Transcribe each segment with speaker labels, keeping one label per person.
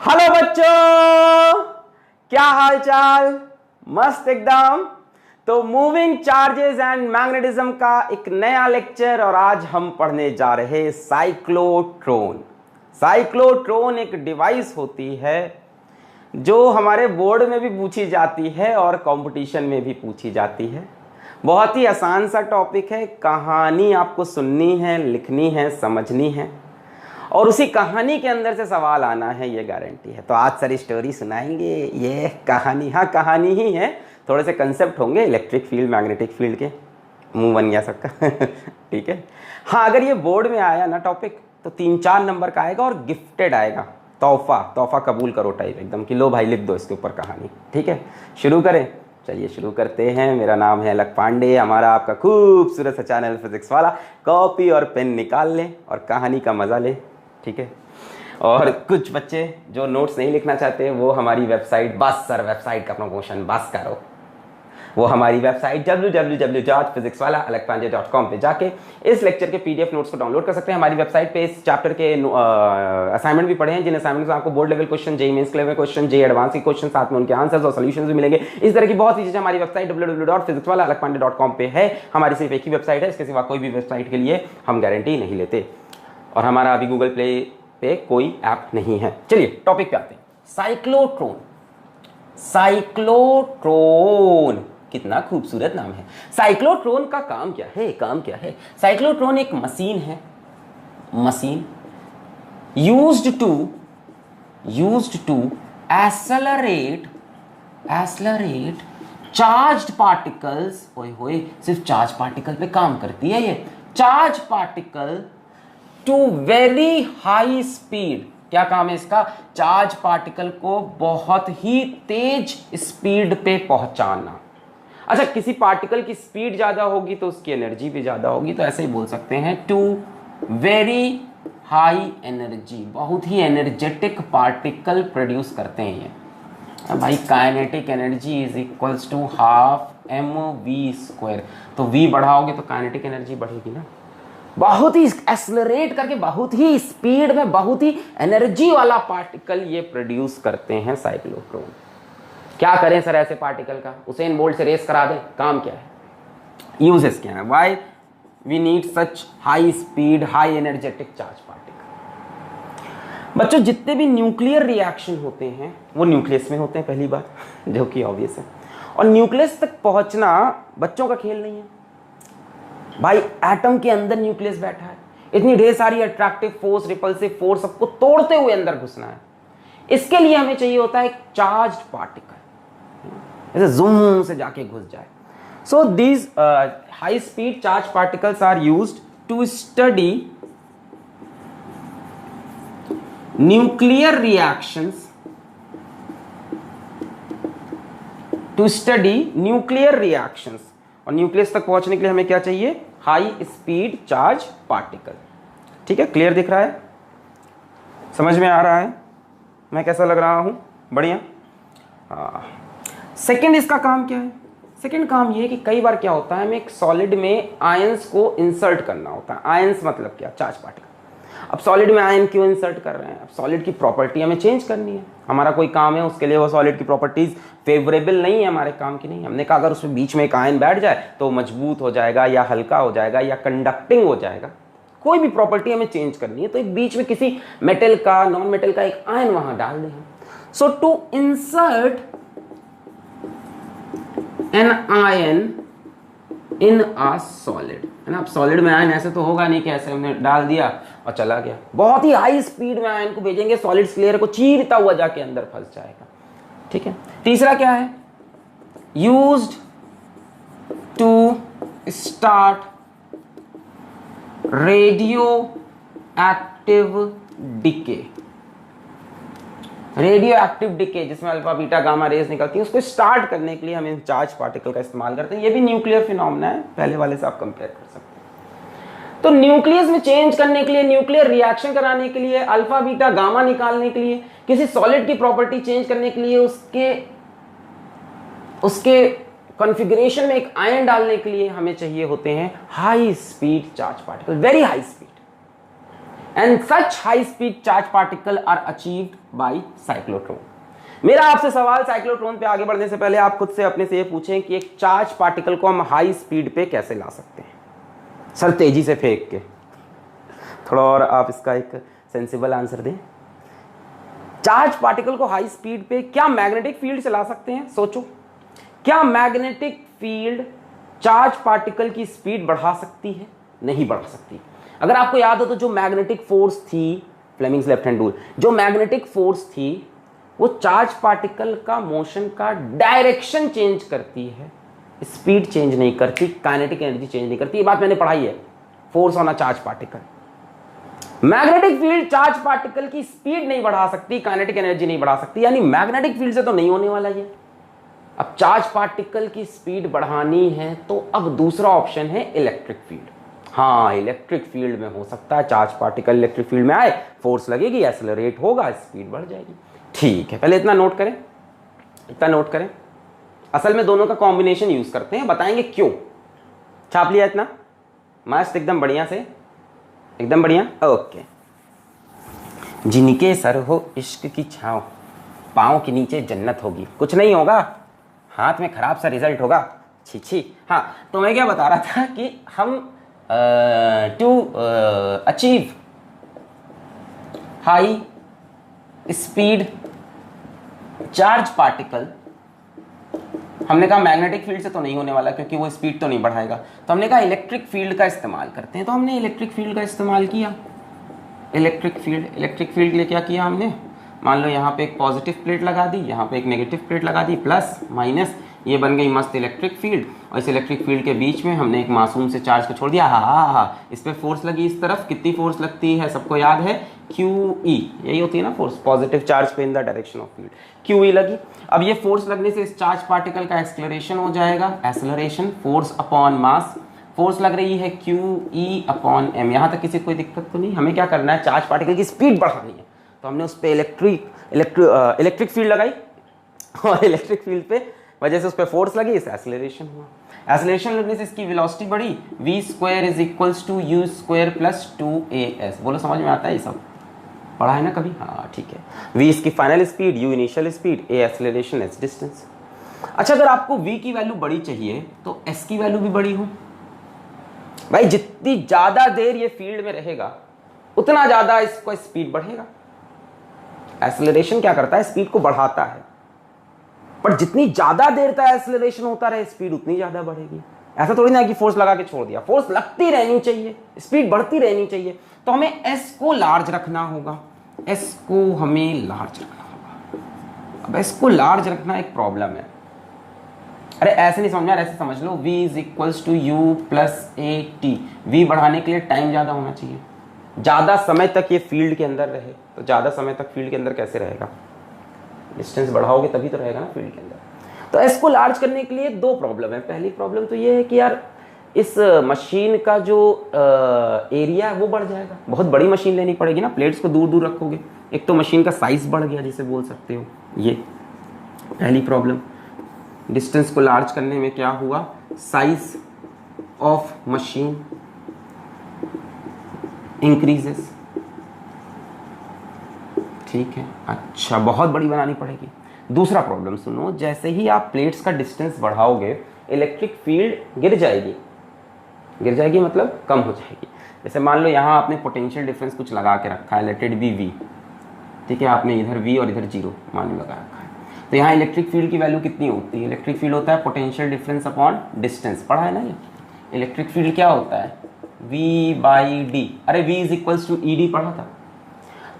Speaker 1: Hello बच्चों, क्या हाल चाल? मस्त एकदम। तो मूविंग चार्जेस एंड मैग्नेटिज्म का एक नया लेक्चर और आज हम पढ़ने जा रहे साइक्लोट्रॉन। साइक्लोट्रॉन एक डिवाइस होती है जो हमारे बोर्ड में भी पूछी जाती है और कंपटीशन में भी पूछी जाती है। बहुत ही आसान सा टॉपिक है। कहानी आपको सुननी है, लिखनी है, समझनी है और उसी कहानी के अंदर से सवाल आना है, ये गारंटी है। तो आज सर स्टोरी सुनाएंगे। ये कहानी, हाँ कहानी ही है, थोड़े से कंसेप्ट होंगे इलेक्ट्रिक फील्ड मैग्नेटिक फील्ड के, मुंह बन गया सबका। ठीक है। हाँ, अगर ये बोर्ड में आया ना टॉपिक तो 3-4 नंबर का आएगा और गिफ्टेड आएगा। तोहफा कबूल करो टाइप एकदम कि लो भाई लिख दो इसके ऊपर कहानी। ठीक है, शुरू करें। चलिए शुरू करते हैं। मेरा नाम है अलक पांडे, हमारा आपका खूबसूरत सा चैनल फिजिक्स वाला। कॉपी और पेन निकाल लें और कहानी का मजा लें। ठीक है। और कुछ बच्चे जो नोट्स नहीं लिखना चाहते वो हमारी वेबसाइट, बस सर वेबसाइट का प्रमोशन बस करो, वो हमारी वेबसाइट www.physicswala.alakpande.com पे जाके इस लेक्चर के पीडीएफ नोट्स को डाउनलोड कर सकते हैं। हमारी वेबसाइट पे इस चैप्टर के असाइनमेंट भी पढ़े हैं, जिन असाइनमेंट में आपको board level question, JEE mains level question, JEE advance के क्वेश्चन, साथ में उनके आंसर्स और सॉल्यूशंस भी मिलेंगे। इस तरह की बहुत सी चीजें हमारी वेबसाइट www.physicswala.alakpande.com पे है। हमारी सिर्फ एक ही वेबसाइट है, इसके सिवा कोई भी वेबसाइट के लिए हम गारंटी नहीं लेते और हमारा अभी गूगल प्ले पे कोई ऐप नहीं है। चलिए टॉपिक पे आते हैं। साइक्लोट्रॉन। साइक्लोट्रॉन कितना खूबसूरत नाम है। साइक्लोट्रॉन का काम क्या है? साइक्लोट्रॉन एक मशीन है, machine used to accelerate charged particles. ओए होए, सिर्फ चार्ज पार्टिकल पे काम करती है ये। Charge particle to very high speed. क्या काम है इसका? चार्ज पार्टिकल को बहुत ही तेज स्पीड पे पहुंचाना। अच्छा, किसी पार्टिकल की स्पीड ज्यादा होगी तो उसकी एनर्जी भी ज्यादा होगी, तो ऐसे ही बोल सकते हैं टू वेरी हाई एनर्जी। बहुत ही एनर्जेटिक पार्टिकल प्रोड्यूस करते हैं ये। भाई kinetic energy is equals to half mv²। तो v बढ़ाओगे तो काइनेटिक एनर्जी बढ़ेगी ना। बहुत ही एक्सेलरेट करके, बहुत ही स्पीड में, बहुत ही एनर्जी वाला पार्टिकल ये प्रोड्यूस करते हैं साइक्लोट्रॉन। क्या करें सर ऐसे पार्टिकल का? उसेन बोल्ट से रेस करा दें? काम क्या है, यूजेस क्या है? Why we need such high speed, high energetic charge particle. बच्चों, जितने भी न्यूक्लियर रिएक्शन होते हैं वो न्यूक्लियस में होते हैं, पहली बात, जो कि ऑब्वियस है। और न्यूक्लियस तक पहुंचना बच्चों का खेल नहीं है भाई। एटम के अंदर न्यूक्लियस बैठा है, इतनी ढेर सारी अट्रैक्टिव फोर्स, रिपल्सिव फोर्स, सबको तोड़ते हुए अंदर घुसना है। इसके लिए हमें चाहिए होता है एक चार्ज्ड पार्टिकल, जैसे जूम से जाके घुस जाए। So these high speed charge particles are used to study nuclear reactions, और न्यूक्लियस तक पहुंचने के लिए हमें क्या चाहिए? High speed charge particle. ठीक है, क्लियर दिख रहा है? समझ में आ रहा है मैं कैसा लग रहा हूं? बढ़िया। सेकंड, इसका काम क्या है? सेकंड काम ये है कि कई बार क्या होता है, हमें एक सॉलिड में आयंस को इंसर्ट करना होता है। आयंस मतलब क्या? Charge particle. अब सॉलिड में आयन क्यों इंसर्ट कर रहे हैं? अब सॉलिड की प्रॉपर्टी हमें चेंज करनी है, हमारा कोई काम है, उसके लिए वो सॉलिड की प्रॉपर्टीज फेवरेबल नहीं है हमारे काम की नहीं। हमने कहा अगर उसमें बीच में एक आयन बैठ जाए तो मजबूत हो जाएगा या हल्का हो जाएगा या कंडक्टिंग हो जाएगा। कोई भी प्रॉपर्टी हमें चेंज करनी है तो एक बीच में किसी मेटल का, नॉन मेटल का एक आयन वहां डाल दें। So to insert an ion in a solid, है ना। अब सॉलिड में आयन ऐसे तो होगा नहीं कि ऐसे हमने डाल दिया और चला गया। बहुत ही हाई स्पीड में आयन को भेजेंगे, सॉलिड लेयर को चीरता हुआ जाके अंदर फंस जाएगा। ठीक है। तीसरा क्या है? Used to start radio active decay. Radio active decay जिसमें अल्फा बीटा गामा रेज निकलती है, उसको स्टार्ट करने के लिए हम इन चार्ज पार्टिकल का इस्तेमाल करते हैं। ये भी न्यूक्लियर फिनोमेना है, पहले वाले से आप कंपेयर कर सकते हैं। तो न्यूक्लियस में चेंज करने के लिए, न्यूक्लियर रिएक्शन कराने के लिए, अल्फा बीटा गामा निकालने के लिए, किसी सॉलिड की प्रॉपर्टी चेंज करने के लिए, उसके कॉन्फ़िगरेशन में एक आयन डालने के लिए हमें चाहिए होते हैं high speed charge particle, very high speed. And such high speed charge particle are achieved by cyclotron. मेरा आपसे सवाल साइक्लोट्रॉन पे आगे बढ़ने से पहले आप खुद से अपने से ये पूछें कि एक चार्ज पार्टिकल को हम हाई स्पीड पे कैसे ला सकते हैं, सर तेजी से फेंक के। थोड़ा और आप इसका एक सेंसिबल आंसर दें। चार्ज पार्टिकल को हाई स्पीड पे क्या मैग्नेटिक फील्ड से ला सकते हैं? सोचो, क्या मैग्नेटिक फील्ड चार्ज पार्टिकल की स्पीड बढ़ा सकती है? नहीं बढ़ा सकती। अगर आपको याद हो तो जो मैग्नेटिक फोर्स थी, फ्लेमिंग्स लेफ्ट हैंड रूल, जो मैग्नेटिक फोर्स थी वो चार्ज पार्टिकल का मोशन का डायरेक्शन चेंज करती है, स्पीड चेंज नहीं करती, काइनेटिक एनर्जी चेंज नहीं करती। ये बात मैंने पढ़ाई है, force on a charge particle. Magnetic field charge particle की स्पीड नहीं बढ़ा सकती, काइनेटिक एनर्जी नहीं बढ़ा सकती, यानी मैग्नेटिक फील्ड से तो नहीं होने वाला ये। अब चार्ज पार्टिकल की स्पीड बढ़ानी है तो अब दूसरा ऑप्शन है इलेक्ट्रिक फील्ड। हाँ, इलेक्ट्रिक फील्ड में हो सकता है चार्ज पार्टिकल इलेक्ट्रिक फील्ड में आए, फोर्स लगेगी, एक्सेलरेट होगा, स्पीड बढ़ जाएगी। ठीक है, पहले इतना नोट करें, इतना नोट करें। असल में दोनों का कॉम्बिनेशन यूज करते हैं, बताएंगे क्यों। छाप लिया इतना? मस्त, एकदम बढ़िया से, एकदम बढ़िया। ओके। जिनके सर हो इश्क की छांव, पाँव के नीचे जन्नत होगी, कुछ नहीं होगा, हाथ में खराब सा रिजल्ट होगा, छी छी। हाँ, तो मैं क्या बता रहा था कि हम to achieve high speed charge particle, हमने कहा मैग्नेटिक फील्ड से तो नहीं होने वाला क्योंकि वो स्पीड तो नहीं बढ़ाएगा, तो हमने कहा इलेक्ट्रिक फील्ड का इस्तेमाल करते हैं। तो हमने इलेक्ट्रिक फील्ड का इस्तेमाल किया। इलेक्ट्रिक फील्ड के लिए क्या किया हमने, मान लो यहाँ पे एक पॉजिटिव प्लेट लगा दी, यहाँ पे एक नेगेटिव प्लेट लगा दी, प्लस माइनस, ये बन गई मस्त इलेक्ट्रिक फील्ड। और इस इलेक्ट्रिक फील्ड के बीच में हमने एक मासूम से चार्ज को छोड़ दिया। हा, इस पर फोर्स लगी, इस तरफ कितनी फोर्स लगती है सबको याद है, QE, यही होती है ना फोर्स, पॉजिटिव चार्ज पे in the direction of field, QE लगी। अब ये फोर्स लगने से इस चार्ज पार्टिकल का एक्सेलरेशन हो जाएगा, acceleration, force upon mass, force लग रही है QE अपॉन m। यहाँ तक किसी कोई दिक्कत तो नहीं? हमें क्या करना है, चार्ज पार्टिकल की स्पीड बढ़ानी है, तो हमने उस पर इलेक्ट्रिक फील्ड लगाई, और इलेक्ट्रिक फील्ड पे वजह से उस पर फोर्स लगी, इस एक्सेलरेशन हुआ। एक्सेलरेशन लगने से इसकी वेलोसिटी बढ़ी, v² is equals to u² plus 2as। बोलो समझ में आता है ये सब? पढ़ा है ना कभी? हाँ ठीक है। v इसकी final speed, u initial speed, a acceleration, s distance. अच्छा, अगर आपको v की वैल्यू बड़ी चाहिए तो s की वैल्यू भी बड़ी हो। भाई जितनी ज्यादा देर ये फील्ड में रहेगा उतना ज्यादा इसको स्पीड बढ़ेगा। एक्सेलरेशन क्या करता है, स्पीड को बढ़ाता है, पर जितनी ज्यादा देर तक एक्सेलरेशन होता रहे स्पीड उतनी ज्यादा बढ़ेगी। ऐसा थोड़ी ना कि फोर्स लगा के छोड़ दिया, फोर्स लगती रहनी चाहिए, स्पीड बढ़ती रहनी चाहिए। तो हमें s को लार्ज रखना होगा, s को हमें लार्ज रखना होगा। अब s को लार्ज रखना एक प्रॉब्लम है। अरे ऐसे नहीं समझ में, ऐसे समझ लो, v is equals to u plus at। v बढ़ाने के लिए टाइम ज्यादा होना चाहिए, ज्यादा समय तक ये फील्ड के अंदर रहे। तो ज्यादा समय तक फील्ड के अंदर कैसे रहेगा, डिस्टेंस बढ़ाओगे तभी तो रहेगा ना फील्ड के अंदर। तो एस को लार्ज करने के लिए दो प्रॉब्लम है। पहली प्रॉब्लम तो ये है कि यार इस मशीन का जो एरिया है वो बढ़ जाएगा, बहुत बड़ी मशीन लेनी पड़ेगी ना, प्लेट्स को दूर दूर रखोगे। एक तो मशीन का साइज बढ़ गया जिसे बोल सकते हो, ये पहली प्रॉब्लम। डिस्टेंस को लार्ज करने में क्या हुआ, साइज ऑफ मशीन इंक्रीजेस। ठीक है, अच्छा, बहुत बड़ी बनानी पड़ेगी। दूसरा प्रॉब्लम सुनो, जैसे ही आप प्लेट्स का डिस्टेंस बढ़ाओगे इलेक्ट्रिक फील्ड गिर जाएगी। गिर जाएगी मतलब कम हो जाएगी। जैसे मान लो यहाँ आपने पोटेंशियल डिफरेंस कुछ लगा के रखा है, लेट इट बी v, ठीक है, आपने इधर v और इधर 0 मान लो लगा रखा है। तो यहाँ इलेक्ट्रिक फील्ड की वैल्यू कितनी होती है, इलेक्ट्रिक फील्ड होता है पोटेंशियल डिफरेंस अपॉन डिस्टेंस, पढ़ा है ना ये। इलेक्ट्रिक फील्ड क्या होता है, v/d। अरे v is equals to ed पढ़ा था।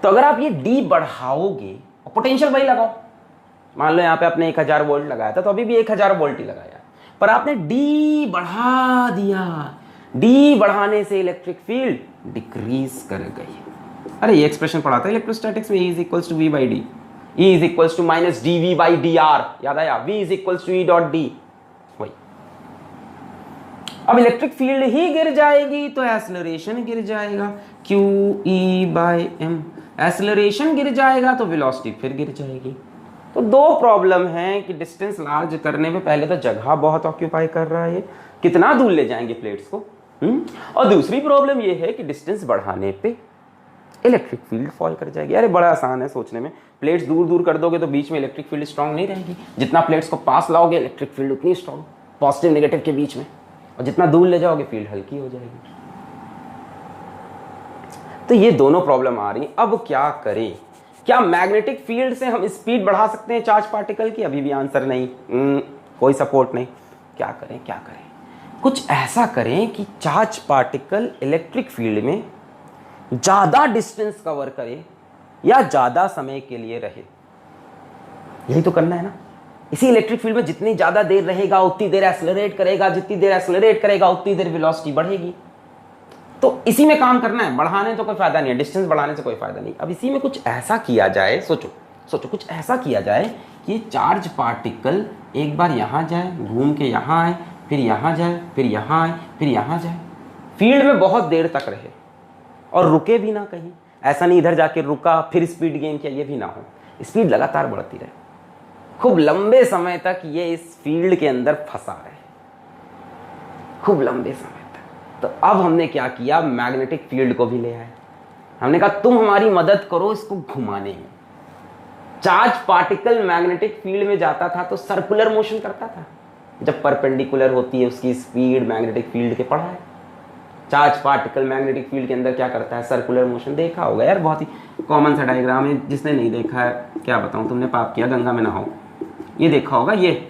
Speaker 1: तो अगर आप ये d बढ़ाओगे और पोटेंशियल वही लगाओ, मान लो यहाँ पे आपने 1000 वोल्ट लगाया था तो अभी भी 1000 वोल्ट ही लगाया, पर आपने d बढ़ा दिया। d बढ़ाने से इलेक्ट्रिक फील्ड डिक्रीज कर गई। अरे ये एक्सप्रेशन पढ़ा था इलेक्ट्रोस्टैटिक्स में, E is equals to v/d, E is equals to minus dv/dr, याद आया, v is equals to E.d। वही। अब इलेक्ट्रिक फील्ड ही गिर जाएगी तो एक्सेलरेशन गिर जाएगा, QE/m। एक्सेलरेशन गिर जाएगा तो वेलोसिटी फिर गिर जाएगी। तो दो प्रॉब्लम है कि डिस्टेंस लार्ज करने में पहले तो जगह बहुत ऑक्यूपाई कर रहा है, कितना दूर ले जाएंगे प्लेट्स को, और दूसरी प्रॉब्लम ये है कि डिस्टेंस बढ़ाने पे इलेक्ट्रिक फील्ड फॉल कर जाएगी। अरे बड़ा आसान है सोचने में, प्लेट्स दूर दूर कर दोगे तो बीच में इलेक्ट्रिक फील्ड स्ट्रांग नहीं रहेगी, जितना प्लेट्स को पास लाओगे इलेक्ट्रिक फील्ड उतनी स्ट्रांग, पॉजिटिव नेगेटिव के बीच में, और जितना दूर ले जाओगे फील्ड हल्की हो जाएगी। तो ये दोनों प्रॉब्लम आ रही। अब क्या करें? क्या मैग्नेटिक फील्ड से हम स्पीड बढ़ा सकते हैं चार्ज पार्टिकल की? अभी भी आंसर नहीं, कोई सपोर्ट नहीं। क्या करें, क्या करें? कुछ ऐसा करें कि चार्ज पार्टिकल इलेक्ट्रिक फील्ड में ज्यादा डिस्टेंस कवर करे या ज्यादा समय के लिए रहे। यही तो करना है ना। इसी इलेक्ट्रिक फील्ड में जितनी ज्यादा देर रहेगा उतनी देर एक्सेलरेट करेगा, जितनी देर एक्सेलरेट करेगा उतनी देर वेलोसिटी बढ़ेगी। तो इसी में काम करना है, बढ़ाने तो कोई फायदा नहीं है, डिस्टेंस बढ़ाने से कोई फायदा नहीं। अब इसी में कुछ ऐसा किया जाए, सोचो कुछ ऐसा किया जाए कि चार्ज पार्टिकल एक बार यहां जाए, घूम के यहां आए, फिर यहां जाए, फिर यहां आए, फिर यहां जाए, फील्ड में बहुत देर तक रहे और रुके भी ना कहीं। ऐसा नहीं इधर जाके रुका फिर स्पीड गेन किया, ये भी ना हो, स्पीड लगातार बढ़ती रहे, खूब लंबे समय तक ये इस फील्ड के अंदर फंसा रहे, खूब लंबे समय तक। तो अब हमने क्या किया, मैग्नेटिक फील्ड को भी ले आए। हमने कहा तुम हमारी मदद करो इसको घुमाने में। चार्ज पार्टिकल मैग्नेटिक फील्ड में जाता था तो सर्कुलर मोशन करता था, जब परपेंडिकुलर होती है उसकी स्पीड मैग्नेटिक फील्ड के, पढ़ा है। चार्ज पार्टिकल मैग्नेटिक फील्ड के अंदर क्या करता है, सर्कुलर मोशन। देखा होगा यार, बहुत ही कॉमन सा डायग्राम है, जिसने नहीं देखा है क्या बताऊं, तुमने पाप किया, गंगा में नहाओ, ये देखा होगा ये।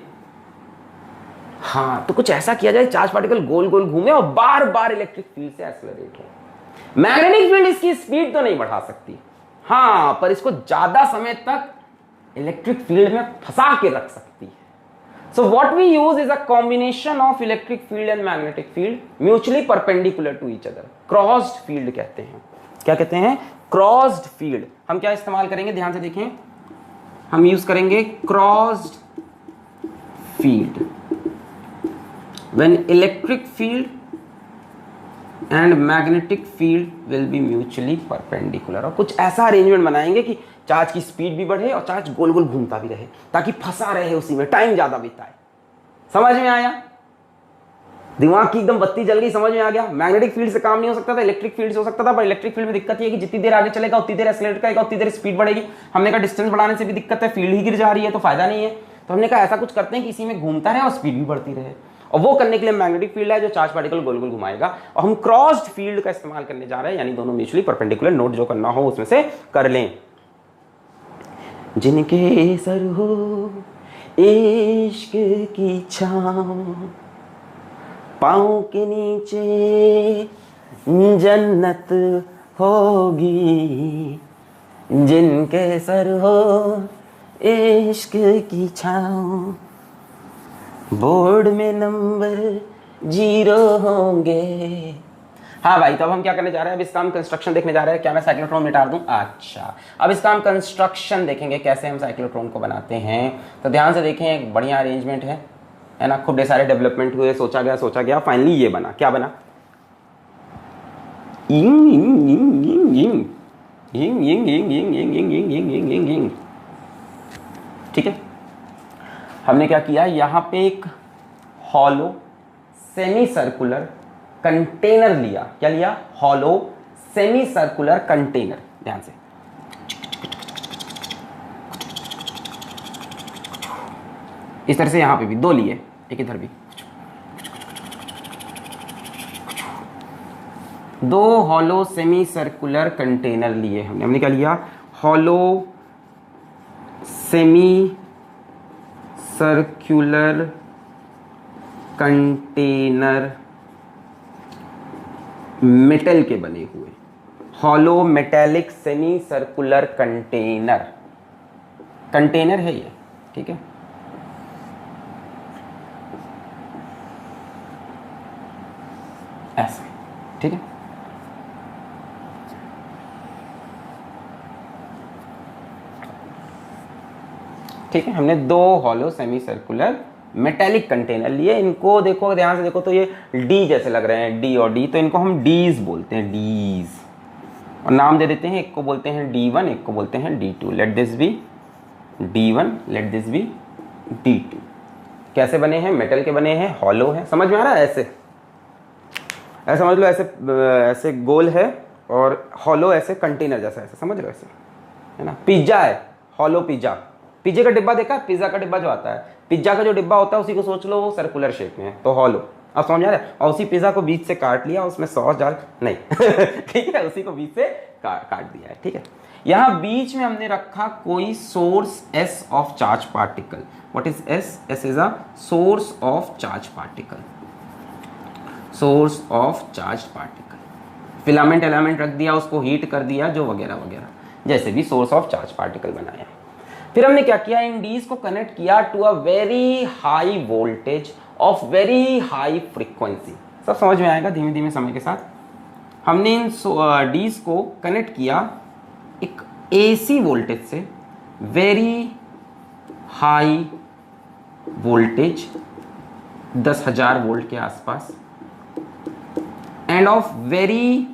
Speaker 1: हाँ, तो कुछ ऐसा किया जाए चार्ज पार्टिकल गोल गोल घूमे और बार बार इलेक्ट्रिक फील्ड से एक्सेलरेट हो। मैग्नेटिक फील्ड इसकी स्पीड तो नहीं बढ़ा सकती, हाँ, पर इसको ज्यादा समय तक इलेक्ट्रिक फील्ड में फंसा के रख सकती है। So what we use is a combination of electric field and magnetic field, mutually perpendicular to each other. Crossed field कहते हैं। क्या कहते हैं? Crossed field। हम क्या इस्तेमाल करेंगे, ध्यान से देखें, हम यूज करेंगे crossed field when electric field and magnetic field will be mutually perpendicular। और कुछ ऐसा अरेंजमेंट बनाएंगे कि चार्ज की स्पीड भी बढ़े और चार्ज गोल गोल घूमता भी रहे, ताकि फंसा रहे उसी में, टाइम ज्यादा बिताए। समझ में आया? दिमाग की एकदम बत्ती जल गई, समझ में आ गया। मैग्नेटिक फील्ड से काम नहीं हो सकता था, इलेक्ट्रिक फील्ड से हो सकता था, पर इलेक्ट्रिक फील्ड में दिक्कत ये है कि जितनी देर आगे चलेगा उतनी देर एक्सेलरेट करेगा, उतनी देर स्पीड बढ़ेगी। हमने कहा डिस्टेंस बढ़ाने से भी दिक्कत है, फील्ड ही गिर जा रही है तो फायदा नहीं है। तो हमने कहा ऐसा कुछ करते हैं कि इसी में घूमता रहे और स्पीड भी बढ़ती रहे, और वो करने के लिए मैग्नेटिक फील्ड है जो चार्ज पार्टिकल गोल गोल घुमाएगा। और हम क्रॉस्ड फील्ड का इस्तेमाल करने जा रहे हैं, यानी दोनों म्यूचुअली परपेंडिकुलर। नोट जो करना हो उसमें से कर लें। जिनके सर हो इश्क की छांव, पाँव के नीचे जन्नत होगी। जिनके सर हो इश्क की छांव, बोर्ड में नंबर 0 होंगे। हाँ भाई, तो अब हम क्या करने जा रहे हैं, अब इसका हम कंस्ट्रक्शन देखने जा रहे हैं। क्या मैं साइक्लोट्रॉन मिटा दूं? अच्छा, अब इसका हम कंस्ट्रक्शन देखेंगे, कैसे हम साइक्लोट्रॉन को बनाते हैं। तो ध्यान से देखें, एक बढ़िया अरेंजमेंट है ना, खूब ढेर सारे डेवलपमेंट हुए, सोचा गया, फाइनली ये बना। क्या बना? ठीक है, हमने क्या किया, यहां पे एक हॉलो सेमी सर्कुलर कंटेनर लिया। क्या लिया? Hollow semi circular container. ध्यान से, इस तरह से यहां पे भी 2 लिए, एक इधर भी, 2 हॉलो सेमी सर्कुलर कंटेनर लिए हमने क्या लिया? Hollow semi circular container, metal के बने हुए, hollow metallic semi circular container. Container है ये, ठीक है। ऐसे, ठीक है। ठीक है, हमने 2 hollow semi circular metallic container लिए। इनको देखो, ध्यान से देखो, तो ये डी जैसे लग रहे हैं, डी और डी, तो इनको हम डीज बोलते हैं, डीज, और नाम दे देते हैं। एक को बोलते हैं D1, एक को बोलते हैं D2। Let this be D1, let this be D2। कैसे बने हैं? मेटल के बने हैं, हॉलो है। समझ में आ रहा है? ऐसे समझ लो, ऐसे गोल है और हॉलो ऐसे कंटेनर जैसा, ऐसे समझ रहे हो ऐसे, है ना। पिज्जा है, हॉलो पिज्जा, पिज्जे का डिब्बा देखा, पिज्जा का डिब्बा जो आता है, पिज्जा का जो डिब्बा होता है उसी को सोच लो वो सर्कुलर शेप में है, तो हॉलो। अब समझ आ रहा है। और उसी पिज्जा को बीच से काट लिया, उसमें सॉस डाल नहीं ठीक है, उसी को बीच से काट दिया है, ठीक है। यहाँ बीच में हमने रखा कोई source S of charge particle. What is S? S is a source of charge particle, source of charge particle. Filament element रख दिया, उसको हीट कर दिया, जो वगैरह वगैरह, जैसे भी सोर्स ऑफ चार्ज पार्टिकल बनाया। फिर हमने क्या किया, इन डीज को कनेक्ट किया to a very high voltage of very high frequency. सब समझ में आएगा धीमे धीमे समय के साथ। हमने इन डीज को कनेक्ट किया एक एसी वोल्टेज से, वेरी हाई वोल्टेज 10,000 वोल्ट के आसपास, end of very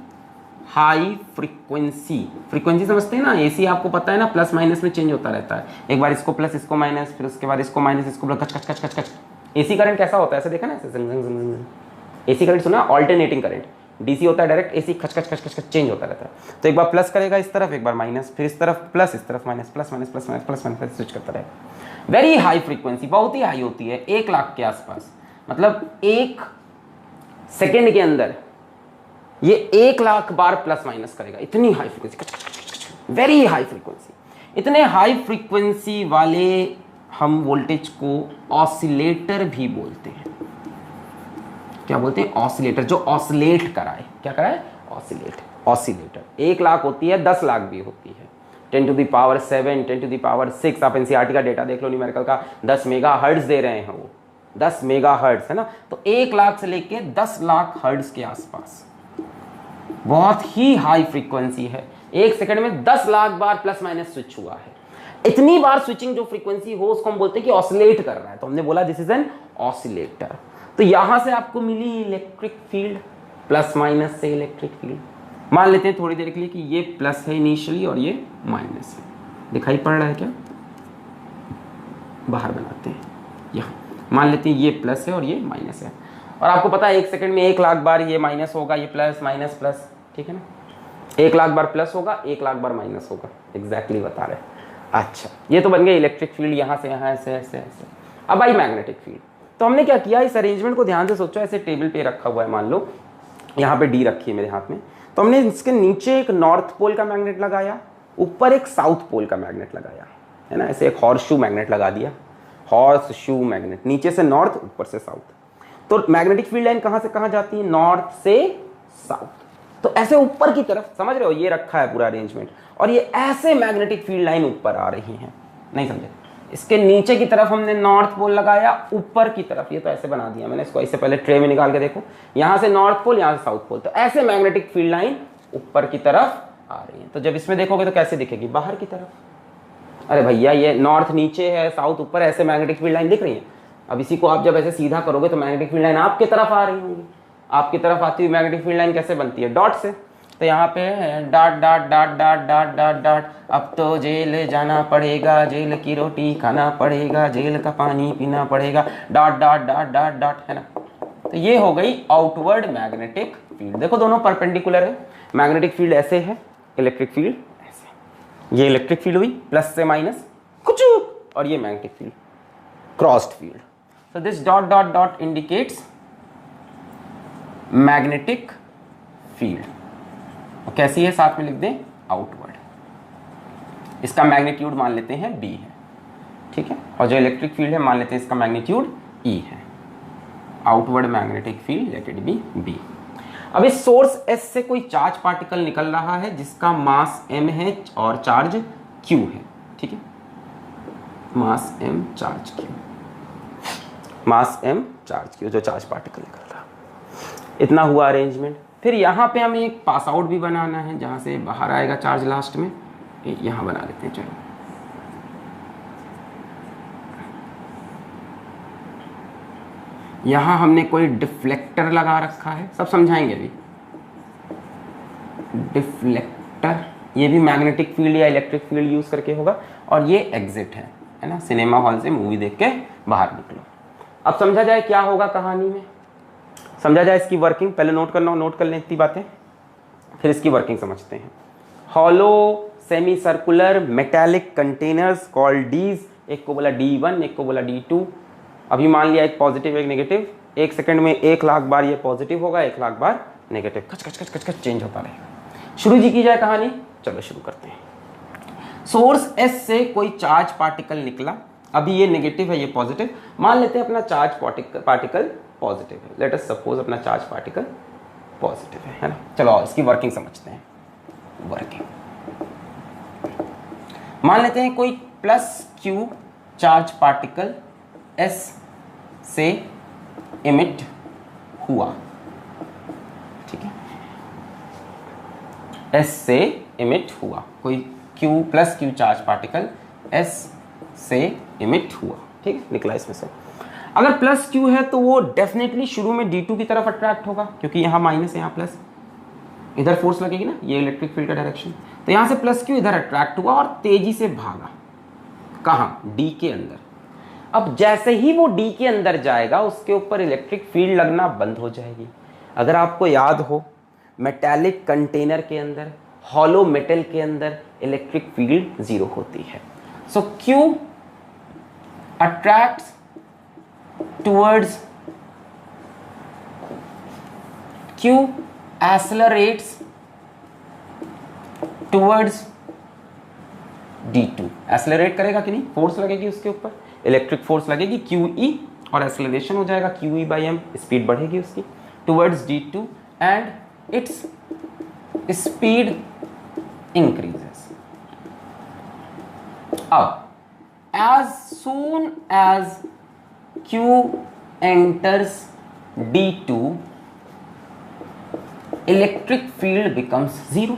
Speaker 1: high frequency. Frequency समझते हैं ना, एसी आपको पता है ना, प्लस माइनस में चेंज होता रहता है, एक बार इसको प्लस इसको माइनस, फिर उसके बाद इसको माइनस इसको प्लस, कच कच कच कच कच। एसी करंट कैसा होता है, ऐसे देखा ना, ऐसे जंग जंग जंग जंग। एसी करंट सुना, ऑल्टरनेटिंग करंट। डीसी होता है डायरेक्ट, एसी खच खच खच खच चेंज होता रहता है। तो एक बार प्लस करेगा इस तरफ, एक बार माइनस, फिर इस तरफ प्लस, इस तरफ minus, plus minus plus minus plus minus switch करता रहेगा। वेरी हाई फ्रीक्वेंसी, बहुत ही हाई होती है, 1 लाख के आसपास, मतलब 1 सेकेंड के अंदर ये 1 लाख बार प्लस माइनस करेगा, इतनी high frequency, very high frequency. इतने हाई फ्रीक्वेंसी वाले हम वोल्टेज को ऑसिलेटर भी बोलते हैं। क्या बोलते हैं? ऑसिलेटर, जो ऑसिलेट कराए। क्या कराए? Oscillate, oscillator. 1 लाख होती है, 10 लाख भी होती है, 10⁻7, 10⁻6। आप एनसीईआरटी का डेटा देख लो, न्यूमेरिकल का, 10 मेगा हर्ट्ज दे रहे हैं वो, 10 मेगा हर्ट्ज, है ना। तो 1 लाख से लेके 10 लाख हर्ट्ज के आसपास, बहुत ही हाई फ्रीक्वेंसी है। 1 सेकंड में 10 लाख बार प्लस माइनस स्विच हुआ है। इतनी बार स्विचिंग जो फ्रीक्वेंसी हो उसको हम बोलते हैं कि ऑसिलेट कर रहा है, तो हमने बोला दिस इज एन ऑसिलेटर। तो यहां से आपको मिली इलेक्ट्रिक फील्ड, प्लस माइनस से इलेक्ट्रिक फील्ड। मान लेते हैं थोड़ी देर के लिए कि ये प्लस है इनिशियली और ये माइनस है, दिखाई पड़ रहा है क्या? बाहर बनाते हैं, यहाँ मान लेते हैं ये प्लस है और ये माइनस है, और आपको पता है 1 सेकंड में 1 लाख बार ये माइनस होगा, ये प्लस माइनस प्लस, ठीक है ना। 1 लाख बार प्लस होगा, 1 लाख बार माइनस होगा, एग्जैक्टली बता रहे हैं। अच्छा, ये तो बन गया इलेक्ट्रिक फील्ड, यहाँ से यहाँ, ऐसे ऐसे ऐसे। अब आई मैग्नेटिक फील्ड। तो हमने क्या किया, इस अरेंजमेंट को ध्यान से सोचो, ऐसे टेबल पे रखा हुआ है, मान लो यहाँ पे डी रखी है मेरे हाथ में, तो हमने इसके नीचे एक नॉर्थ पोल का मैग्नेट लगाया, ऊपर एक साउथ पोल का मैग्नेट लगाया, है ना। ऐसे एक हॉर्स शू मैग्नेट लगा दिया, हॉर्स शू मैग्नेट, नीचे से नॉर्थ, ऊपर से साउथ। तो मैग्नेटिक फील्ड लाइन कहाँ से कहाँ जाती है? नॉर्थ से साउथ। तो ऐसे ऊपर की तरफ, समझ रहे हो, ये रखा है पूरा अरेंजमेंट, और ये ऐसे मैग्नेटिक फील्ड लाइन ऊपर आ रही है, नहीं समझे? इसके नीचे की तरफ हमने नॉर्थ पोल लगाया, ऊपर की तरफ ये तो ऐसे बना दिया मैंने इसको, इससे पहले ट्रे में निकाल के देखो, यहां से नॉर्थ पोल, यहां से साउथ पोल, तो ऐसे मैग्नेटिक फील्ड लाइन ऊपर की तरफ आ रही है। तो जब इसमें देखोगे तो कैसे दिखेगी? बाहर की तरफ। अरे भैया ये नॉर्थ नीचे है, साउथ ऊपर, ऐसे मैग्नेटिक फील्ड लाइन दिख रही है। अब इसी को आप जब ऐसे सीधा करोगे तो मैग्नेटिक फील्ड लाइन आपकी तरफ आ रही होंगी। आपकी तरफ आती हुई मैग्नेटिक फील्ड लाइन कैसे बनती है? डॉट से। तो यहाँ पे dot dot dot dot dot dot dot, अब तो जेल जाना पड़ेगा, जेल की रोटी खाना पड़ेगा, जेल का पानी पीना पड़ेगा, dot dot dot dot dot, है ना। तो ये हो गई आउटवर्ड मैग्नेटिक फील्ड। देखो दोनों परपेंडिकुलर है, मैग्नेटिक फील्ड ऐसे है, इलेक्ट्रिक फील्ड ऐसे। ये इलेक्ट्रिक फील्ड हुई प्लस से माइनस कुछ, और ये magnetic field crossed field. So this dot dot dot indicates magnetic field। और कैसी है साथ में लिख दें? आउटवर्ड। इसका मैग्नीट्यूड मान लेते हैं B है, ठीक है। और जो इलेक्ट्रिक फील्ड है मान लेते हैं इसका मैग्नीट्यूड E है। Outward magnetic field let it be B। अब इस सोर्स S से कोई चार्ज पार्टिकल निकल रहा है जिसका मास m है और चार्ज q है, ठीक है। मास m चार्ज q, मास m चार्ज q, जो चार्ज पार्टिकल निकल रहा। इतना हुआ अरेंजमेंट। फिर यहाँ पे हमें एक पास आउट भी बनाना है जहाँ से बाहर आएगा चार्ज लास्ट में, यहाँ बना लेते हैं। चलो यहाँ हमने कोई डिफ्लेक्टर लगा रखा है, सब समझाएंगे अभी। डिफ्लेक्टर, ये भी मैग्नेटिक फील्ड या इलेक्ट्रिक फील्ड यूज करके होगा, और ये एग्जिट है ना। सिनेमा हॉल से मूवी देख के बाहर निकलो। अब समझा जाए क्या होगा कहानी में, समझा जाए इसकी वर्किंग। पहले नोट करना, नोट कर लें इतनी बातें। फिर इसकी वर्किंग समझते हैं। Hollow semi circular metallic containers called dees, एक को बोला D1, एक को बोला D2। अभी मान लिया एक पॉजिटिव एक नेगेटिव, 1 सेकंड में 1,00,000 बार ये पॉजिटिव होगा, 1,00,000 बार नेगेटिव, खच खच खच खच खच चेंज होता रहेगा। शुरू जी की जाए कहानी, चलो शुरू करते हैं। सोर्स S से कोई चार्ज पार्टिकल निकला, अभी ये नेगेटिव है ये पॉजिटिव, मान लेते हैं अपना चार्ज पार्टिकल पॉजिटिव है, लेट अस सपोज अपना चार्ज पार्टिकल पॉजिटिव है ना। चलो इसकी वर्किंग समझते हैं। वर्किंग मान लेते हैं कोई +Q चार्ज पार्टिकल S से इमिट हुआ, ठीक है, S से इमिट हुआ, कोई +Q चार्ज पार्टिकल S से इमिट हुआ, ठीक है, निकला इसमें से। अगर +Q है तो वो डेफिनेटली शुरू में D2 की तरफ अट्रैक्ट होगा, क्योंकि यहाँ माइनस है यहाँ प्लस, इधर फोर्स लगेगी ना, ये इलेक्ट्रिक फील्ड का डायरेक्शन, तो यहाँ से +Q इधर अट्रैक्ट हुआ और तेजी से भागा, कहाँ, D के अंदर। अब जैसे ही वो D के अंदर जाएगा उसके ऊपर इलेक्ट्रिक फील्ड लगना बंद हो जाएगी। अगर आपको याद हो, मेटेलिक कंटेनर के अंदर, हॉलो मेटल के अंदर इलेक्ट्रिक फील्ड 0 होती है। So Q attracts towards, Q accelerates towards D2। Accelerate करेगा कि नहीं, फोर्स लगेगी उसके ऊपर, इलेक्ट्रिक फोर्स लगेगी QE, और एक्सेलरेशन हो जाएगा QE/m, स्पीड बढ़ेगी उसकी towards D2 and its speed increases. अब as soon as Q enters D2 electric field becomes 0।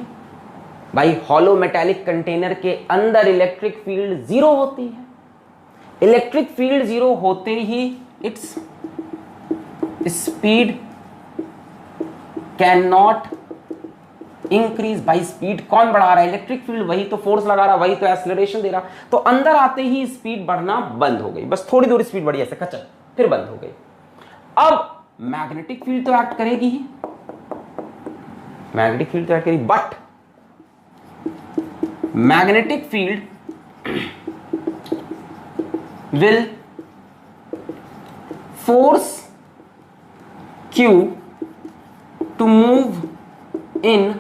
Speaker 1: भाई हॉलो मेटेलिक कंटेनर के अंदर इलेक्ट्रिक फील्ड 0 होती है, इलेक्ट्रिक फील्ड 0 होते ही its speed can not increase. भाई स्पीड कौन बढ़ा रहा है, इलेक्ट्रिक फील्ड, वही तो फोर्स लगा रहा, वही तो एक्सेलरेशन दे रहा, तो अंदर आते ही स्पीड बढ़ना बंद हो गई, बस थोड़ी दूर स्पीड बढ़ी ऐसे खचक, फिर बंद हो गई। अब मैग्नेटिक फील्ड तो एक्ट करेगी ही, मैग्नेटिक फील्ड तो एक्ट करेगी, but magnetic field will force Q to move in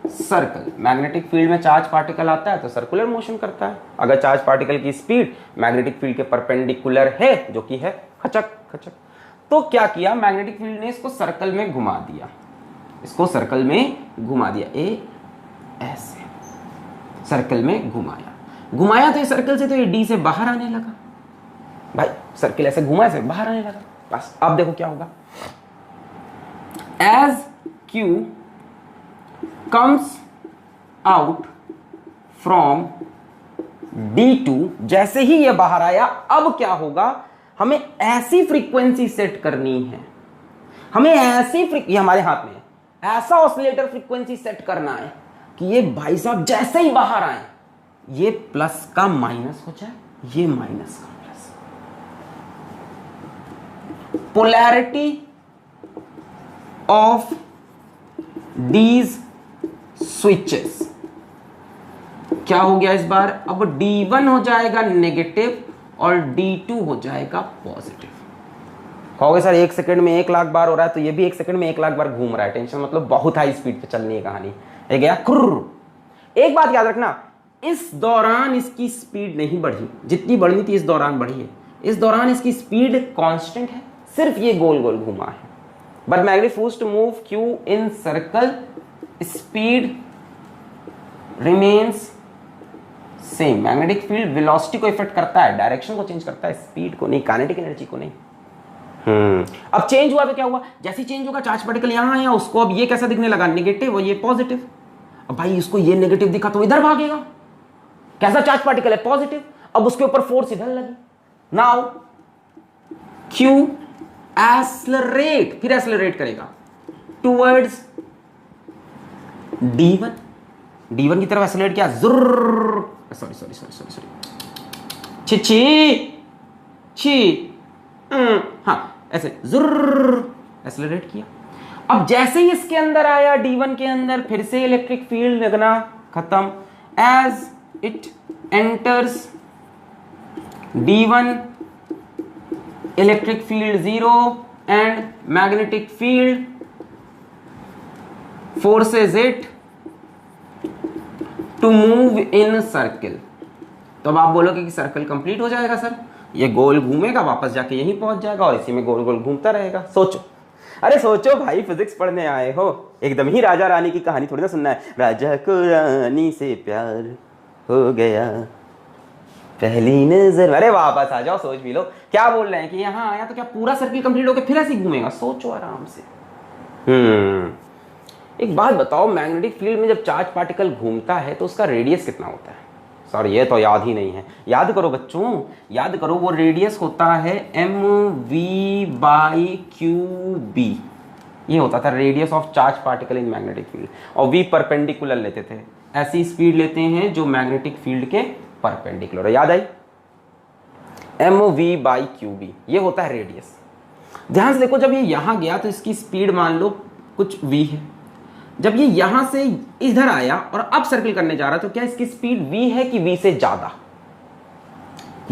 Speaker 1: circle. Magnetic field में चार्ज पार्टिकल आता है तो सर्कुलर मोशन करता है। अगर चार्ज पार्टिकल की स्पीड मैग्नेटिक फील्ड के परपेंडिकुलर है, जो कि है खचक खचक, तो क्या किया, मैग्नेटिक फील्ड ने इसको सर्कल में घुमा दिया, इसको सर्कल में घुमा दिया, ऐसे सर्कल में घुमाया तो ये सर्कल से तो ये डी से बाहर आने लगा। भाई सर्कल ऐसे घुमा, ऐसे बाहर आने लगा। बस अब देखो क्या होगा, as Q comes out from D2, जैसे ही ये बाहर आया, अब क्या होगा, हमें ऐसी फ्रीक्वेंसी सेट करनी है, हमें ऐसी ये हमारे हाथ में है, ऐसा ऑसिलेटर फ्रीक्वेंसी सेट करना है कि ये भाई साहब जैसे ही बाहर आए ये प्लस का माइनस हो जाए, ये माइनस का plus. Polarity of these switches क्या हो गया इस बार, अब D1 हो जाएगा नेगेटिव और D2 हो जाएगा पॉजिटिव। कहोगे सर 1 सेकंड में 1 लाख बार हो रहा है, तो ये भी 1 सेकंड में 1 लाख बार घूम रहा है, टेंशन मतलब बहुत हाई स्पीड पे चलनी है कहानी। ये गया खुर्र। एक बात याद रखना, इस दौरान इसकी स्पीड नहीं बढ़ी, जितनी बढ़नी थी इस दौरान बढ़ी है, इस दौरान इसकी स्पीड कांस्टेंट है, सिर्फ ये गोल गोल घुमा है। But magnetic force to move Q in circle, speed remains same. Magnetic field velocity को इफेक्ट करता है, डायरेक्शन को चेंज करता है, स्पीड को नहीं, काइनेटिक एनर्जी को नहीं। अब चेंज हुआ तो क्या हुआ, जैसे चेंज होगा चार्ज पार्टिकल यहां आया, उसको अब ये कैसा दिखने लगा, नेगेटिव, और ये पॉजिटिव। अब भाई इसको ये नेगेटिव दिखा तो इधर भागेगा, कैसा चार्ज पार्टिकल है, पॉजिटिव, अब उसके ऊपर फोर्स इधर लगी। नाउ Q एक्सेलरेट, फिर एक्सेलरेट करेगा टुवर्ड्स D1, D1 की तरफ एक्सेलरेट किया, जुर्र, सॉरी छी हाँ ऐसे जुर्र एक्सेलरेट किया। अब जैसे ही इसके अंदर आया D1 के अंदर, फिर से इलेक्ट्रिक फील्ड लगना खत्म। As it enters D1 electric field 0 and magnetic field forces it to move in circle. तो अब आप बोलोगे कि सर्कल कंप्लीट हो जाएगा सर, ये गोल घूमेगा वापस जाके यहीं पहुंच जाएगा और इसी में गोल गोल घूमता रहेगा। सोचो, अरे सोचो भाई, फिजिक्स पढ़ने आए हो, एकदम ही राजा रानी की कहानी थोड़ी ना सुनना है। राजा को रानी से प्यार हो गया पहली नजर। अरे वापस आ जाओ, सोच भी लो क्या बोल रहे हैं कि यहाँ आया तो क्या पूरा सर्किल कंप्लीट होकर फिर ऐसे घूमेगा? सोचो आराम से। एक बात बताओ, मैग्नेटिक फील्ड में जब चार्ज पार्टिकल घूमता है तो उसका रेडियस कितना होता है? सर ये तो याद ही नहीं है। याद करो बच्चों, याद करो, वो रेडियस होता है mv/qb। ये होता था radius of charge particle in magnetic field. और v परपेंडिकुलर लेते थे, ऐसी स्पीड लेते हैं जो मैग्नेटिक फील्ड के परपेंडिकुलर है। याद आई? mv/qb ये होता है रेडियस। ध्यान से देखो, जब ये यहां गया तो इसकी स्पीड मान लो कुछ v है। जब ये यहां से इधर आया और अब सर्किल करने जा रहा तो क्या इसकी स्पीड v है कि v से ज्यादा?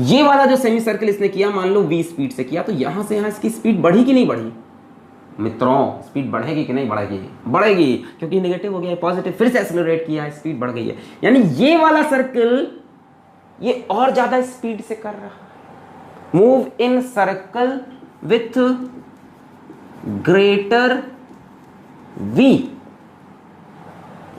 Speaker 1: ये वाला जो सेमी सर्किल इसने किया मान लो v स्पीड से किया, तो यहां से यहां इसकी स्पीड बढ़ी कि नहीं बढ़ी? मित्रों स्पीड बढ़ेगी कि नहीं बढ़ेगी? बढ़ेगी, क्योंकि नेगेटिव हो गया है पॉजिटिव, फिर से एक्सेलरेट किया है, स्पीड बढ़ गई है। यानी ये वाला सर्किल ये और ज्यादा स्पीड से कर रहा है। Move in circle with greater v,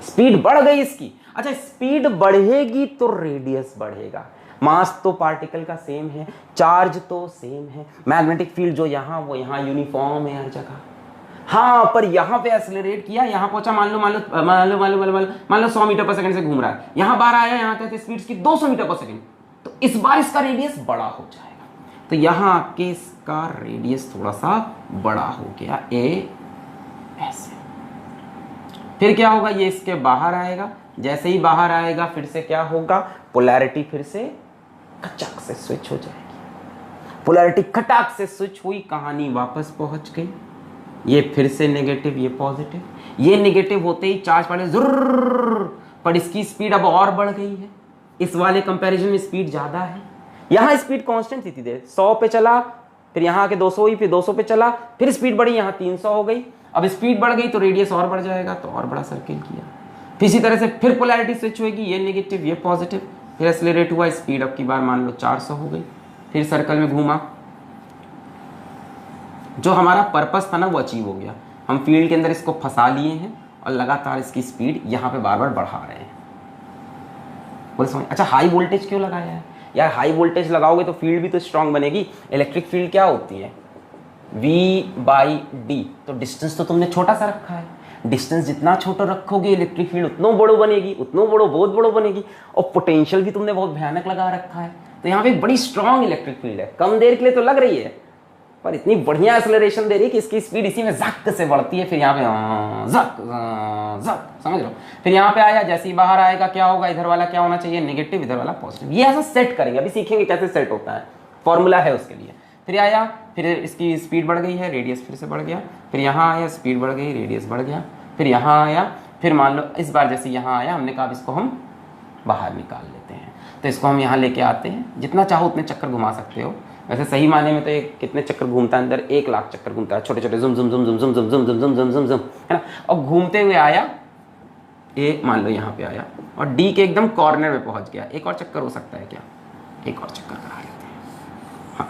Speaker 1: speed बढ़ गई इसकी। अच्छा, स्पीड बढ़ेगी तो रेडियस बढ़ेगा। मास तो पार्टिकल का सेम है, चार्ज तो सेम है, मैग्नेटिक फील्ड जो यहां वो यहां यूनिफॉर्म है हर जगह। हाँ, पर यहां पे एक्सेलरेट किया, यहां पहुंचा मान लो 100 मीटर पर सेकंड से घूम रहा है, यहां बाहर आया, यहां तक स्पीड की 200 मीटर पर सेकंड, तो इस बार इसका रेडियस बड़ा हो जाएगा। तो यहां आके इसका रेडियस थोड़ा सा बड़ा हो गया, ऐसे। फिर क्या होगा, ये इसके बाहर आएगा, जैसे ही बाहर आएगा फिर से क्या होगा, पोलैरिटी फिर से खचाक से स्विच हो जाएगी। पोलैरिटी खटाक से स्विच हुई, कहानी वापस पहुंच गई। ये फिर से नेगेटिव, ये पॉजिटिव। ये नेगेटिव होते ही चार्ज पार्टिकल जुर्र, पर इसकी स्पीड अब और बढ़ गई है। इस वाले कंपैरिजन में स्पीड ज्यादा है। यहां स्पीड कांस्टेंट थी, देर 100 पे चला, फिर यहां आके 200 हुई, फिर 200 पे चला, फिर स्पीड बढ़ी, यहां 300 हो गई। अब स्पीड बढ़ गई तो रेडियस और बढ़ जाएगा, तो और बड़ा सर्किल किया। फिर इसी तरह से फिर पोलैरिटी स्विच होगी, ये नेगेटिव ये पॉजिटिव, फिर एक्सेलरेट हुआ, स्पीड अब की बार मान लो 400 हो गई, फिर सर्कल में घूमा। जो हमारा पर्पस था ना वो अचीव हो गया। हम फील्ड के अंदर इसको फंसा लिए हैं और लगातार इसकी स्पीड यहाँ पे बार बार बढ़ा रहे हैं। बोले समझ? अच्छा, हाई वोल्टेज क्यों लगाया है यार? हाई वोल्टेज लगाओगे तो फील्ड भी तो स्ट्रांग बनेगी। इलेक्ट्रिक फील्ड क्या होती है? V/D। तो डिस्टेंस तो तुमने छोटा सा रखा है, डिस्टेंस जितना छोटा रखोगे इलेक्ट्रिक फील्ड उतना बड़ो बनेगी, उतना बड़ो बहुत बड़ो बनेगी। और पोटेंशियल भी तुमने बहुत भयानक लगा रखा है, तो यहाँ पे एक बड़ी स्ट्रांग इलेक्ट्रिक फील्ड है। कम देर के लिए तो लग रही है, पर इतनी बढ़िया एक्सेलरेशन दे रही है कि इसकी स्पीड इसी में जक से बढ़ती है। फिर यहाँ पे जक, समझ लो। फिर यहाँ पे आया, जैसे ही बाहर आएगा क्या होगा, इधर वाला क्या होना चाहिए, नेगेटिव, इधर वाला पॉजिटिव। ये ऐसा सेट करेंगे, अभी सीखेंगे कैसे सेट होता है, फॉर्मूला है उसके लिए। फिर आया, फिर इसकी स्पीड बढ़ गई है, रेडियस फिर से बढ़ गया। फिर यहाँ आया, स्पीड बढ़ गई, रेडियस बढ़ गया। फिर यहाँ आया, फिर मान लो इस बार जैसे यहाँ आया, हमने कहा अब इसको हम बाहर निकाल लेते हैं, तो इसको हम यहाँ लेके आते हैं। जितना चाहो उतने चक्कर घुमा सकते हो। वैसे सही माने में तो ये कितने चक्कर घूमता है अंदर, 1 लाख चक्कर घूमता है, छोटे छोटे जुम जुम जुम जुम जुम जुम जुम जुम जुम जुम जुम जुम, है ना। और घूमते हुए आया, ये मान लो यहाँ पे आया और डी के एकदम कॉर्नर में पहुंच गया। एक और चक्कर हो सकता है क्या? एक और चक्कर करा लेते हैं। हाँ,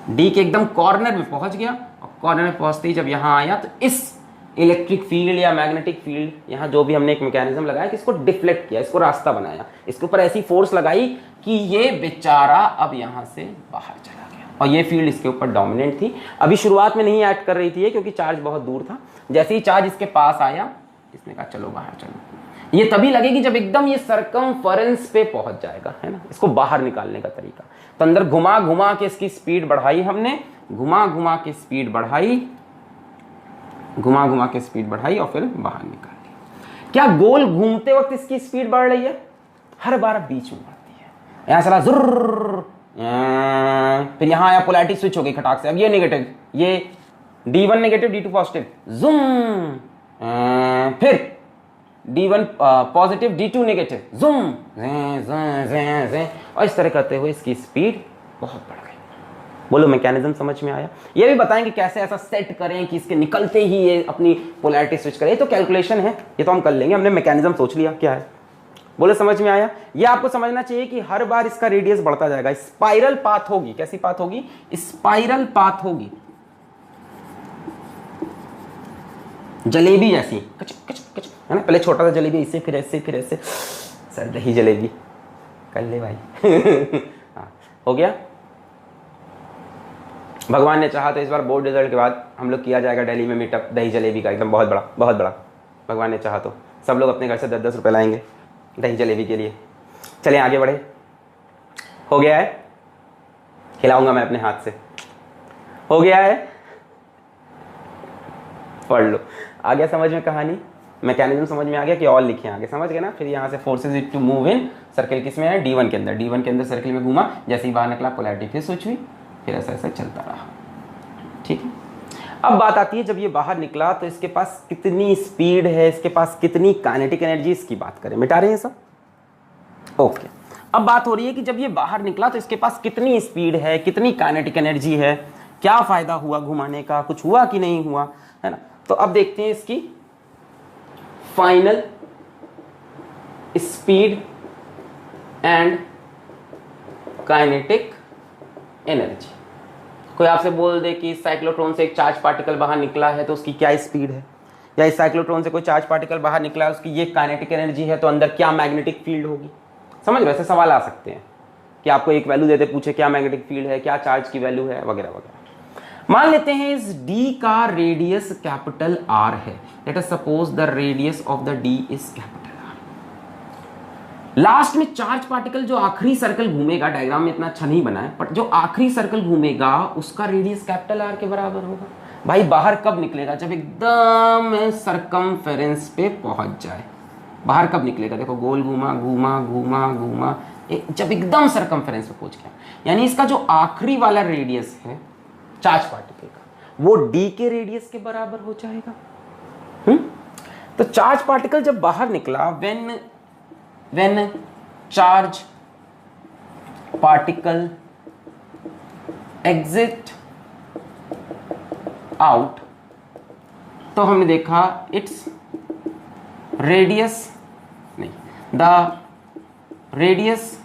Speaker 1: डी के एकदम कॉर्नर में पहुंच गया और कॉर्नर में पहुंचते ही जब यहाँ आया तो इस इलेक्ट्रिक फील्ड या मैग्नेटिक फील्ड, यहाँ जो भी हमने एक मैकेनिज्म लगाया कि इसको डिफ्लेक्ट किया, इसको रास्ता बनाया, इसके ऊपर ऐसी फोर्स लगाई कि ये बेचारा अब यहाँ से बाहर चला गया। और ये फील्ड इसके ऊपर डोमिनेंट थी। अभी शुरुआत में नहीं एक्ट कर रही थी क्योंकि चार्ज बहुत दूर था। जैसे ही चार्ज इसके पास आया, इसने कहा चलो बाहर चलो। ये तभी लगेगी जब एकदम ये सरकमफेरेंस पे पहुंच जाएगा, है ना। इसको बाहर निकालने का तरीका, तो अंदर घुमा घुमा के इसकी स्पीड बढ़ाई हमने, घुमा घुमा के स्पीड बढ़ाई, घुमा घुमा के स्पीड बढ़ाई और फिर बाहर निकाल दी। क्या गोल घूमते वक्त इसकी स्पीड बढ़ रही है? हर बार बीच में बढ़ती है। यहां चला जुर्र, फिर यहां आया, पोलैरिटी स्विच हो गई खटाक से, अब ये नेगेटिव, ये D1 negative D2 positive, zoom, फिर D1 positive D2 negative, zoom, और इस तरह करते हुए इसकी स्पीड बहुत बढ़ गई। बोलो मैकेनिज्म समझ में आया? ये भी बताएंगे कैसे ऐसा सेट करें कि इसके निकलते ही ये अपनी पोलैरिटी स्विच करे। ये तो कैलकुलेशन है, ये तो हम कर लेंगे, हमने मैकेनिज्म सोच लिया क्या है। बोले समझ में आया? ये आपको समझना चाहिए कि हर बार इसका रेडियस बढ़ता जाएगा, स्पाइरल पाथ होगी। कैसी पाथ होगी? स्पाइरल पाथ होगी, जलेबी जैसी, कच कच कच, है ना? पहले छोटा सा जलेबी, इससे फिर ऐसे फिर ऐसे, सर दही जलेबी कर ले भाई। हाँ, हो गया। भगवान ने चाहा तो इस बार बोर्ड रिजल्ट के बाद हम लोग किया जाएगा दिल्ली में मीटअप दही जलेबी का, एकदम बहुत बड़ा, बहुत बड़ा। भगवान ने चाहा तो सब लोग अपने घर से 10-10 रुपये लाएंगे दही जलेबी के लिए। चलें आगे बढ़े। हो गया है, खिलाऊंगा मैं अपने हाथ से। हो गया है, पढ़ लो। आ गया समझ में कहानी? मैकेनिज्म समझ में आ गया कि और लिखे आगे, समझ गए ना? फिर यहाँ से forces it to move in circle, किसमें है? D1 के अंदर। D1 के अंदर सर्किल में घूमा, जैसे ही बाहर निकला पोलैरिटी फिर स्विच हुई, फिर ऐसा ऐसा चलता रहा। ठीक है, अब बात आती है जब ये बाहर निकला तो इसके पास कितनी स्पीड है, इसके पास कितनी काइनेटिक एनर्जी, इसकी बात करें। मिटा रहे हैं सब? ओके, अब बात हो रही है कि जब ये बाहर निकला तो इसके पास कितनी स्पीड है, कितनी काइनेटिक एनर्जी है, क्या फायदा हुआ घुमाने का, कुछ हुआ कि नहीं हुआ, है ना? तो अब देखते हैं इसकी final speed and kinetic energy. कोई आपसे बोल दे कि इस साइक्लोट्रॉन से एक चार्ज पार्टिकल बाहर निकला है तो उसकी क्या स्पीड है, या इस साइक्लोट्रॉन से कोई चार्ज पार्टिकल बाहर निकला है उसकी ये काइनेटिक एनर्जी है, तो अंदर क्या मैग्नेटिक फील्ड होगी। समझ रहे? ऐसे सवाल आ सकते हैं कि आपको एक वैल्यू देते पूछे क्या मैग्नेटिक फील्ड है, क्या चार्ज की वैल्यू है, वगैरह वगैरह। मान लेते हैं इस D का रेडियस कैपिटल R है। Let us suppose the radius of the D is capital R। Last में चार्ज पार्टिकल जो आखिरी सर्कल घूमेगा, डायग्राम में इतना अच्छा नहीं बना है, बट जो आखिरी सर्कल घूमेगा उसका रेडियस कैपिटल R के बराबर होगा। भाई बाहर कब निकलेगा? जब एकदम सरकमफेरेंस पे पहुंच जाए। बाहर कब निकलेगा? देखो गोल घूमा घूमा घूमा घूमा, जब एकदम सरकमफेरेंस पे पहुंच गया, यानी इसका जो आखिरी वाला रेडियस है चार्ज पार्टिकल का, वो D के रेडियस के बराबर हो जाएगा। तो चार्ज पार्टिकल जब बाहर निकला, when charge particle exit out, तो हमने देखा इट्स रेडियस नहीं, the radius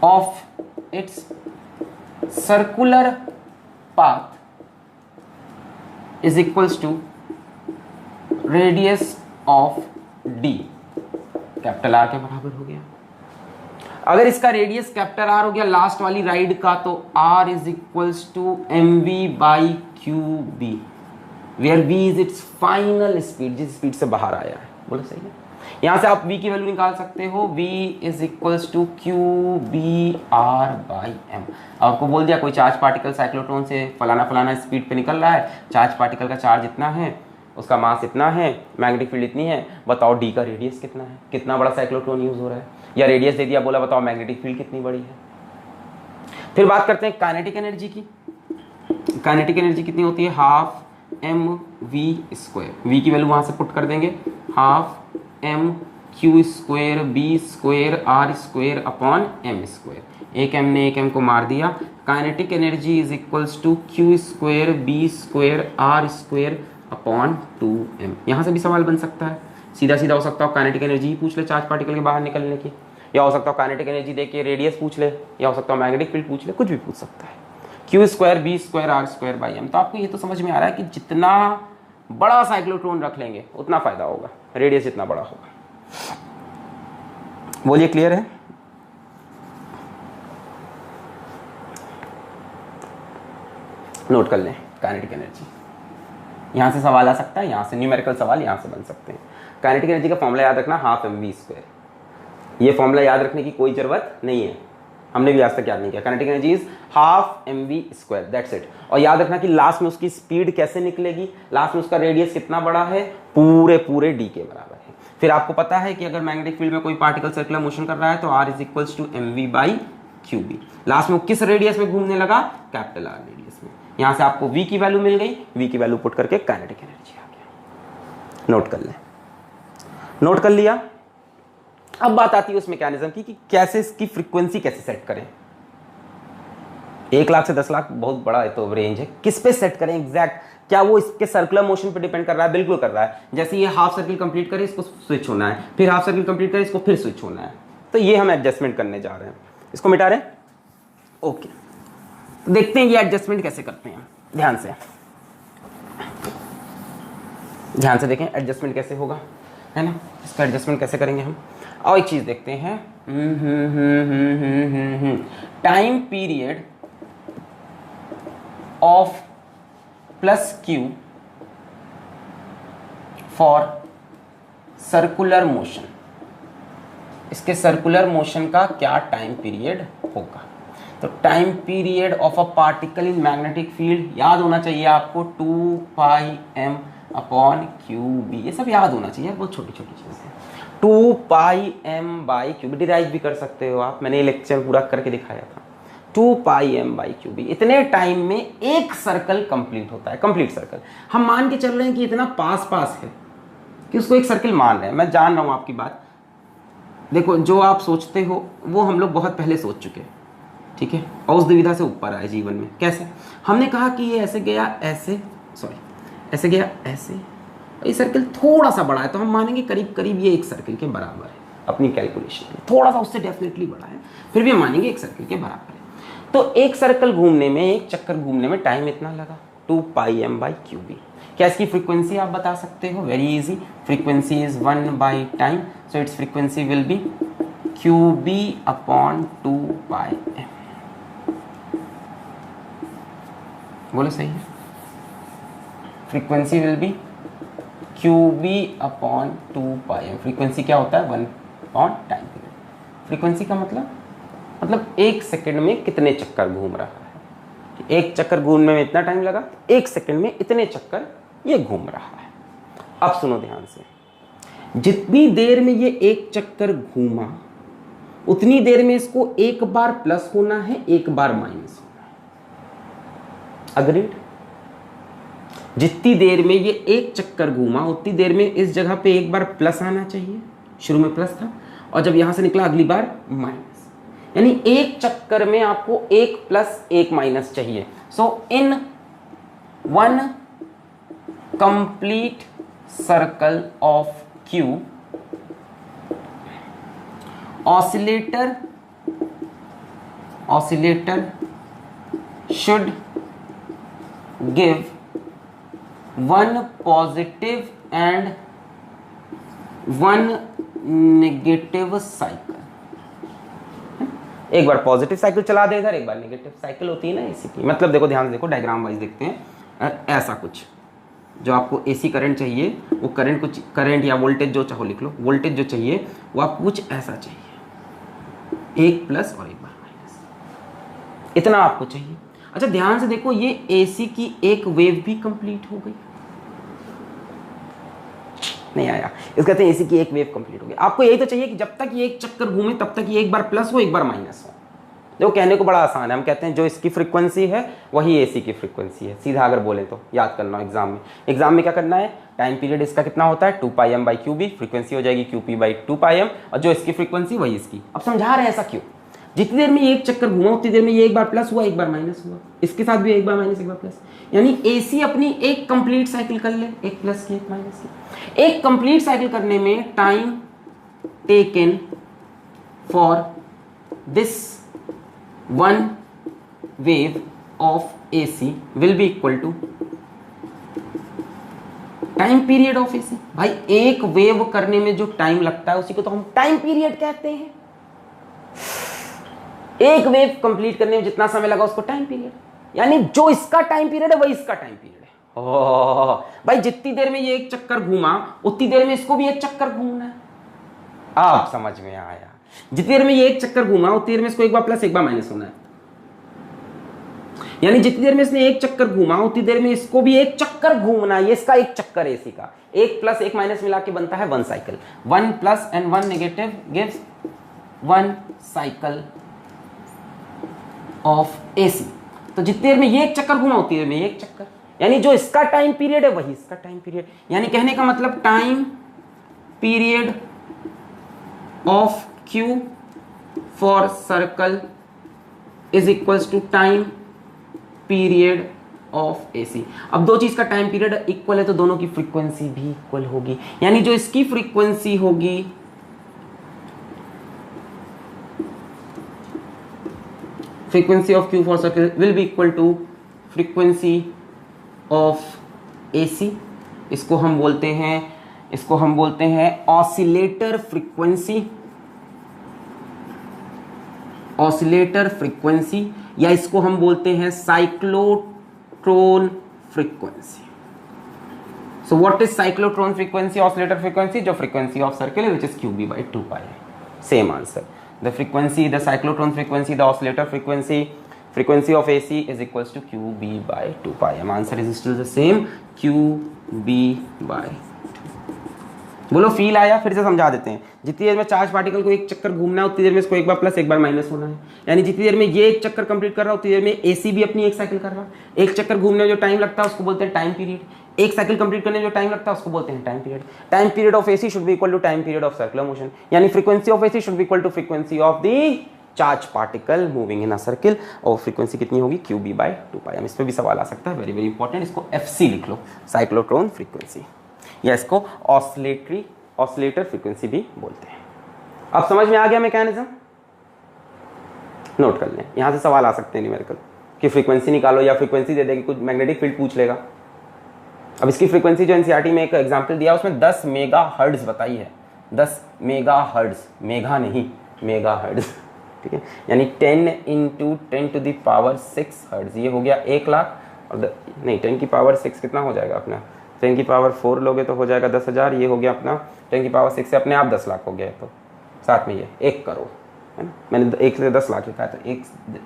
Speaker 1: of its circular path is equals to radius of D, capital R के बराबर हो गया। अगर इसका रेडियस कैपिटल R हो गया लास्ट वाली राइड का, तो R is equals to mv by QB, where V is its final speed, जिस स्पीड से बाहर आया है। बोलो सही है? यहां से आप V की वैल्यू निकाल सकते हो, V is equals to QBR by M। आपको बोल दिया कोई चार्ज पार्टिकल साइक्लोट्रॉन से फलाना फलाना स्पीड पे निकल रहा है, चार्ज पार्टिकल का चार्ज इतना है, उसका मास इतना है, मैग्नेटिक फील्ड इतनी है, बताओ D का रेडियस कितना है, कितना बड़ा साइक्लोट्रॉन यूज हो रहा है, या रेडियस दे दिया, बोला बताओ मैग्नेटिक फील्ड कितनी बड़ी है। फिर बात करते हैं काइनेटिक एनर्जी की। काइनेटिक एनर्जी कितनी होती है? Half mv square. V की वैल्यू वहां से पुट कर देंगे, half m q square b square r square upon m square. एक m ने एक m को मार दिया। Kinetic energy is equals to q square b square r square upon 2m। यहाँ से भी सवाल बन सकता है, सीधा सीधा हो सकता है काइनेटिक एनर्जी ही पूछ ले चार्ज पार्टिकल के बाहर निकलने की, या हो सकता है काइनेटिक एनर्जी दे के रेडियस पूछ ले, या हो सकता है मैग्नेटिक फील्ड पूछ ले, कुछ भी पूछ सकता है। q square b square r square by m। तो आपको ये तो समझ में आ रहा है कि जितना बड़ा साइक्लोट्रॉन रख लेंगे उतना फायदा होगा, रेडियस जितना बड़ा होगा। बोलिए क्लियर है? नोट कर लें काइनेटिक एनर्जी। यहां से सवाल आ सकता है, यहां से न्यूमेरिकल सवाल यहां से बन सकते हैं। काइनेटिक एनर्जी का फॉर्मूला याद रखना, हाफ mv स्क्वायर। ये फॉर्मूला याद रखने की कोई जरूरत नहीं है, हमने भी आज तक याद नहीं किया। Kinetic energy is half mv square, that's it. और याद रखना कि लास्ट में उसकी स्पीड कैसे निकलेगी, लास्ट में उसका रेडियस कितना बड़ा है, पूरे D के बराबर है। फिर आपको पता है कि अगर मैग्नेटिक फील्ड में कोई पार्टिकल सर्कुलर मोशन कर रहा है तो R is equals to mv by QB। Last में किस रेडियस में घूमने लगा? कैपिटल R रेडियस में। यहां से आपको V की वैल्यू मिल गई, V की वैल्यू पुट करके काइनेटिक एनर्जी आ गया। नोट कर लें, नोट कर लिया। अब बात आती है उस मैकेनिज्म की कि कैसे इसकी फ्रीक्वेंसी कैसे सेट करें। 1 लाख से 10 लाख बहुत बड़ा है तो रेंज है, किस पे सेट करें एग्जैक्ट? क्या वो इसके सर्कुलर मोशन पे डिपेंड कर रहा है? बिल्कुल कर रहा है। जैसे ये हाफ सर्किल कंप्लीट करे इसको स्विच होना है, फिर हाफ सर्किल कंप्लीट करे इसको फिर स्विच होना है, तो ये हम एडजस्टमेंट करने जा रहे हैं। इसको मिटा रहे हैं, ओके। तो देखते हैं ये एडजस्टमेंट कैसे करते हैं। ध्यान से, ध्यान से देखें एडजस्टमेंट कैसे होगा, है ना। इसका एडजस्टमेंट कैसे करेंगे हम। और एक चीज देखते हैं, time period of plus Q for circular motion. इसके सर्कुलर मोशन का क्या टाइम पीरियड होगा? तो time period of a particle in magnetic field याद होना चाहिए आपको, 2πm/qb। ये सब याद होना चाहिए, बहुत छोटी छोटी चीजें। 2πm/qb डिराइव भी कर सकते हो आप, मैंने ये लेक्चर पूरा करके दिखाया था। 2πm/qb, इतने टाइम में एक सर्कल कंप्लीट होता है, कंप्लीट सर्कल। हम मान के चल रहे हैं कि इतना पास पास है कि उसको एक सर्कल मान रहे हैं। मैं जान रहा हूं आपकी बात, देखो जो आप सोचते हो वो हम लोग बहुत पहले सोच चुके हैं, ठीक है। और उस दुविधा से ऊपर आए जीवन में। कैसे? हमने कहा कि ये ऐसे गया ऐसे, सॉरी ऐसे गया ऐसे, ये सर्कल थोड़ा सा बड़ा है तो हम मानेंगे करीब करीब ये एक सर्कल के बराबर है। अपनी कैलकुलेशन में थोड़ा सा उससे डेफिनेटली बड़ा है, फिर भी हम मानेंगे एक सर्कल के बराबर है। तो एक सर्कल घूमने में, एक चक्कर घूमने में टाइम इतना लगा, 2πm/qb। क्या इसकी फ्रीक्वेंसी आप बता सकते हो? वेरी इजी, फ्रीक्वेंसी इज 1/टाइम, so its frequency will be qb/2πm। बोलो सही है। Frequency will be qb/2πm। Frequency क्या होता है? 1/टाइम पीरियड। फ्रीक्वेंसी का मतलब एक सेकंड में कितने चक्कर घूम रहा है। एक चक्कर घूमने में इतना टाइम लगा, एक सेकंड में इतने चक्कर ये घूम रहा है। अब सुनो ध्यान से, जितनी देर में ये एक चक्कर घूमा उतनी देर में इसको एक बार प्लस होना है, एक बार माइनस होना है। अग्रीड? जितनी देर में ये एक चक्कर घूमा उतनी देर में इस जगह पे एक बार प्लस आना चाहिए, शुरू में प्लस था, और जब यहां से निकला अगली बार माइनस। यानी एक चक्कर में आपको एक प्लस एक माइनस चाहिए। So in one complete circle of Q, oscillator should give one positive and one negative cycle। एक बार पॉजिटिव साइकिल चला दे इधर, एक बार नेगेटिव साइकिल होती है ना एसी की। मतलब देखो ध्यान से देखो, डायग्राम वाइज देखते हैं। ऐसा कुछ जो आपको एसी करंट चाहिए, वो करंट कुछ करंट या वोल्टेज जो चाहो लिख लो, वोल्टेज जो चाहिए वो आपको कुछ ऐसा चाहिए, एक प्लस और एक बार माइनस, इतना आपको चाहिए। अच्छा ध्यान से देखो, ये एसी की एक वेव भी कंप्लीट हो गई। नहीं आया, इस कहते हैं एसी की एक वेव कंप्लीट हो गई। आपको यही तो चाहिए कि जब तक ये एक चक्कर घूमे तब तक ये एक बार प्लस हो एक बार माइनस हो। देखो कहने को बड़ा आसान है, हम कहते हैं जो इसकी फ्रीक्वेंसी है वही एसी की फ्रीक्वेंसी है। सीधा अगर बोले तो याद करना एग्जाम में क्या करना है, टाइम पीरियड इसका कितना होता है 2πm/qb, फ्रीक्वेंसी हो जाएगी qp/2πm, और जो इसकी फ्रीक्वेंसी वही इसकी। अब समझा रहे हैं ऐसा क्यों? जितनी देर में ये एक चक्कर घूमा उतनी देर में ये एक बार प्लस हुआ एक बार माइनस हुआ, इसके साथ भी एक बार माइनस एक बार प्लस। यानी एसी अपनी एक कंप्लीट साइकिल कर ले, एक प्लस की एक माइनस की। एक कंप्लीट साइकिल करने में time taken for this one wave of AC will be equal to time period of AC। भाई एक वेव करने में जो टाइम लगता है उसी को तो हम टाइम पीरियड कहते हैं। एक वेव कंप्लीट करने में जितना समय लगा उसको टाइम पीरियड, यानी जो इसका टाइम पीरियड है वही इसका टाइम पीरियड है। भाई जितनी देर में ये एक चक्कर घूमा उतनी देर में इसको भी एक चक्कर घूमना है। आप समझ में आया? जितनी देर में ये एक चक्कर घूमा उतनी देर में इसको एक बार प्लस एक बार माइनस होना है। यानी जितनी देर में इसने एक चक्कर घूमा उतनी देर में इसको भी एक चक्कर घूमना है। ये इसका एक चक्कर है एसी का, एक प्लस एक माइनस मिला के बनता है one cycle. 1 plus and 1 negative gives 1 cycle of AC. तो जितनी देर में ये एक चक्कर घूमा उतनी देर में ये एक चक्कर, यानी जो इसका टाइम पीरियड है वही इसका टाइम पीरियड, यानी कहने का मतलब time period of Q for circle is equals to time period of AC। अब दो चीज का टाइम पीरियड इक्वल है तो दोनों की फ्रीक्वेंसी भी इक्वल होगी, यानी जो इसकी फ्रीक्वेंसी होगी frequency of Q for circle will be equal to frequency of AC। इसको हम बोलते हैं ऑसिलेटर फ्रीक्वेंसी, या इसको हम बोलते हैं cyclotron frequency. So what is cyclotron frequency, oscillator frequency? जो फ्रीक्वेंसी ऑफ सर्कल है, विच इज QB/2π है। Same answer. The frequency, the cyclotron frequency, the oscillator frequency of AC is equals to QB/2π. Answer is still the same, QB/2। बोलो feel आया? फिर से समझा देते हैं। जितनी देर में चार्ज पार्टिकल को एक चक्कर घूमना है उतनी देर में इसको एक बार प्लस एक बार माइनस होना है, यानी जितनी देर में ये एक चक्कर कंप्लीट कर रहा है उतनी देर में AC भी अपनी एक साइकिल कर रहा है। एक चक्कर घूमने में जो टाइम लगता है उसको बोलते हैं टाइम पीरियड, एक साइकिल कंप्लीट करने में जो टाइम लगता है उसको बोलते हैं time period. Time period of AC should be equal to time period of circular motion, यानी frequency of AC should be equal to frequency of the charge particle moving in a circle, और frequency कितनी होगी? QB/2π। इस पे भी सवाल आ सकता है, वेरी वेरी इंपॉर्टेंट। इसको FC लिख लो, साइक्लोट्रॉन फ्रीक्वेंसी, या इसको ऑसिलेटर फ्रीक्वेंसी भी बोलते हैं। अब समझ में आ गया मैकेनिज्म? नोट कर लें, यहां से सवाल आ सकते हैं न्यूमेरिकल कि फ्रीक्वेंसी निकालो, या फ्रीक्वेंसी दे देगी, कुछ मैग्नेटिक फील्ड पूछ लेगा। अब इसकी फ्रीक्वेंसी जो एनसीईआरटी में एक एग्जांपल दिया उसमें 10 मेगाहर्ट्ज बताई है। 10 मेगाहर्ट्ज, मेगा नहीं, मेगाहर्ट्ज, ठीक है, यानी 10 × 10⁻⁶ हर्ट्ज, ये हो गया 1 लाख। और नहीं, 10⁻⁶ कितना हो जाएगा अपना? 10⁻⁴ लोगे तो हो जाएगा 10,000, ये हो गया अपना 10⁻⁶ से अपने आप 10 लाख हो गया। तो साथ में ये 1 करोड़ है ना, मैंने 1 से 10 लाख लिखा है, तो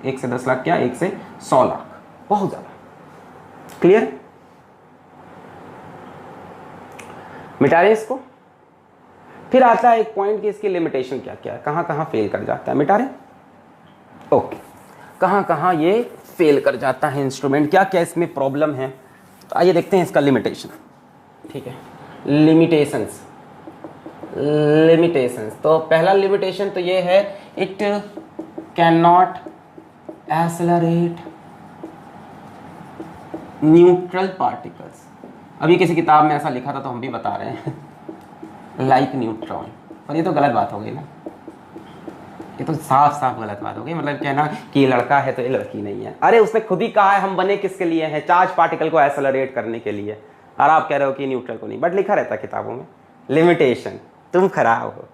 Speaker 1: 1 से 10 लाख क्या? 1 से 100 लाख, बहुत ज़्यादा। क्लियर? मिटा रहे इसको। फिर आता है एक पॉइंट कि इसकी लिमिटेशन क्या क्या है, कहाँ कहाँ फेल कर जाता है। मिटा रहे? ओके, कहाँ कहाँ ये फेल कर जाता है इंस्ट्रूमेंट, क्या क्या इसमें प्रॉब्लम है। तो आइए देखते हैं इसका लिमिटेशन। ठीक है, लिमिटेशंस। तो पहला लिमिटेशन तो ये है, it can not accelerate neutral particles. अभी किसी किताब में ऐसा लिखा था तो हम भी बता रहे हैं लाइक न्यूट्रॉन, पर ये तो गलत बात हो गई ना, ये तो साफ साफ गलत बात हो गई। मतलब कहना कि ये लड़का है तो ये लड़की नहीं है। अरे उसने खुद ही कहा है हम बने किसके लिए हैं? चार्ज पार्टिकल को एक्सेलरेट करने के लिए, और आप कह रहे हो कि न्यूट्रल को नहीं। बट लिखा रहता है किताबों में लिमिटेशन, तुम खराब हो,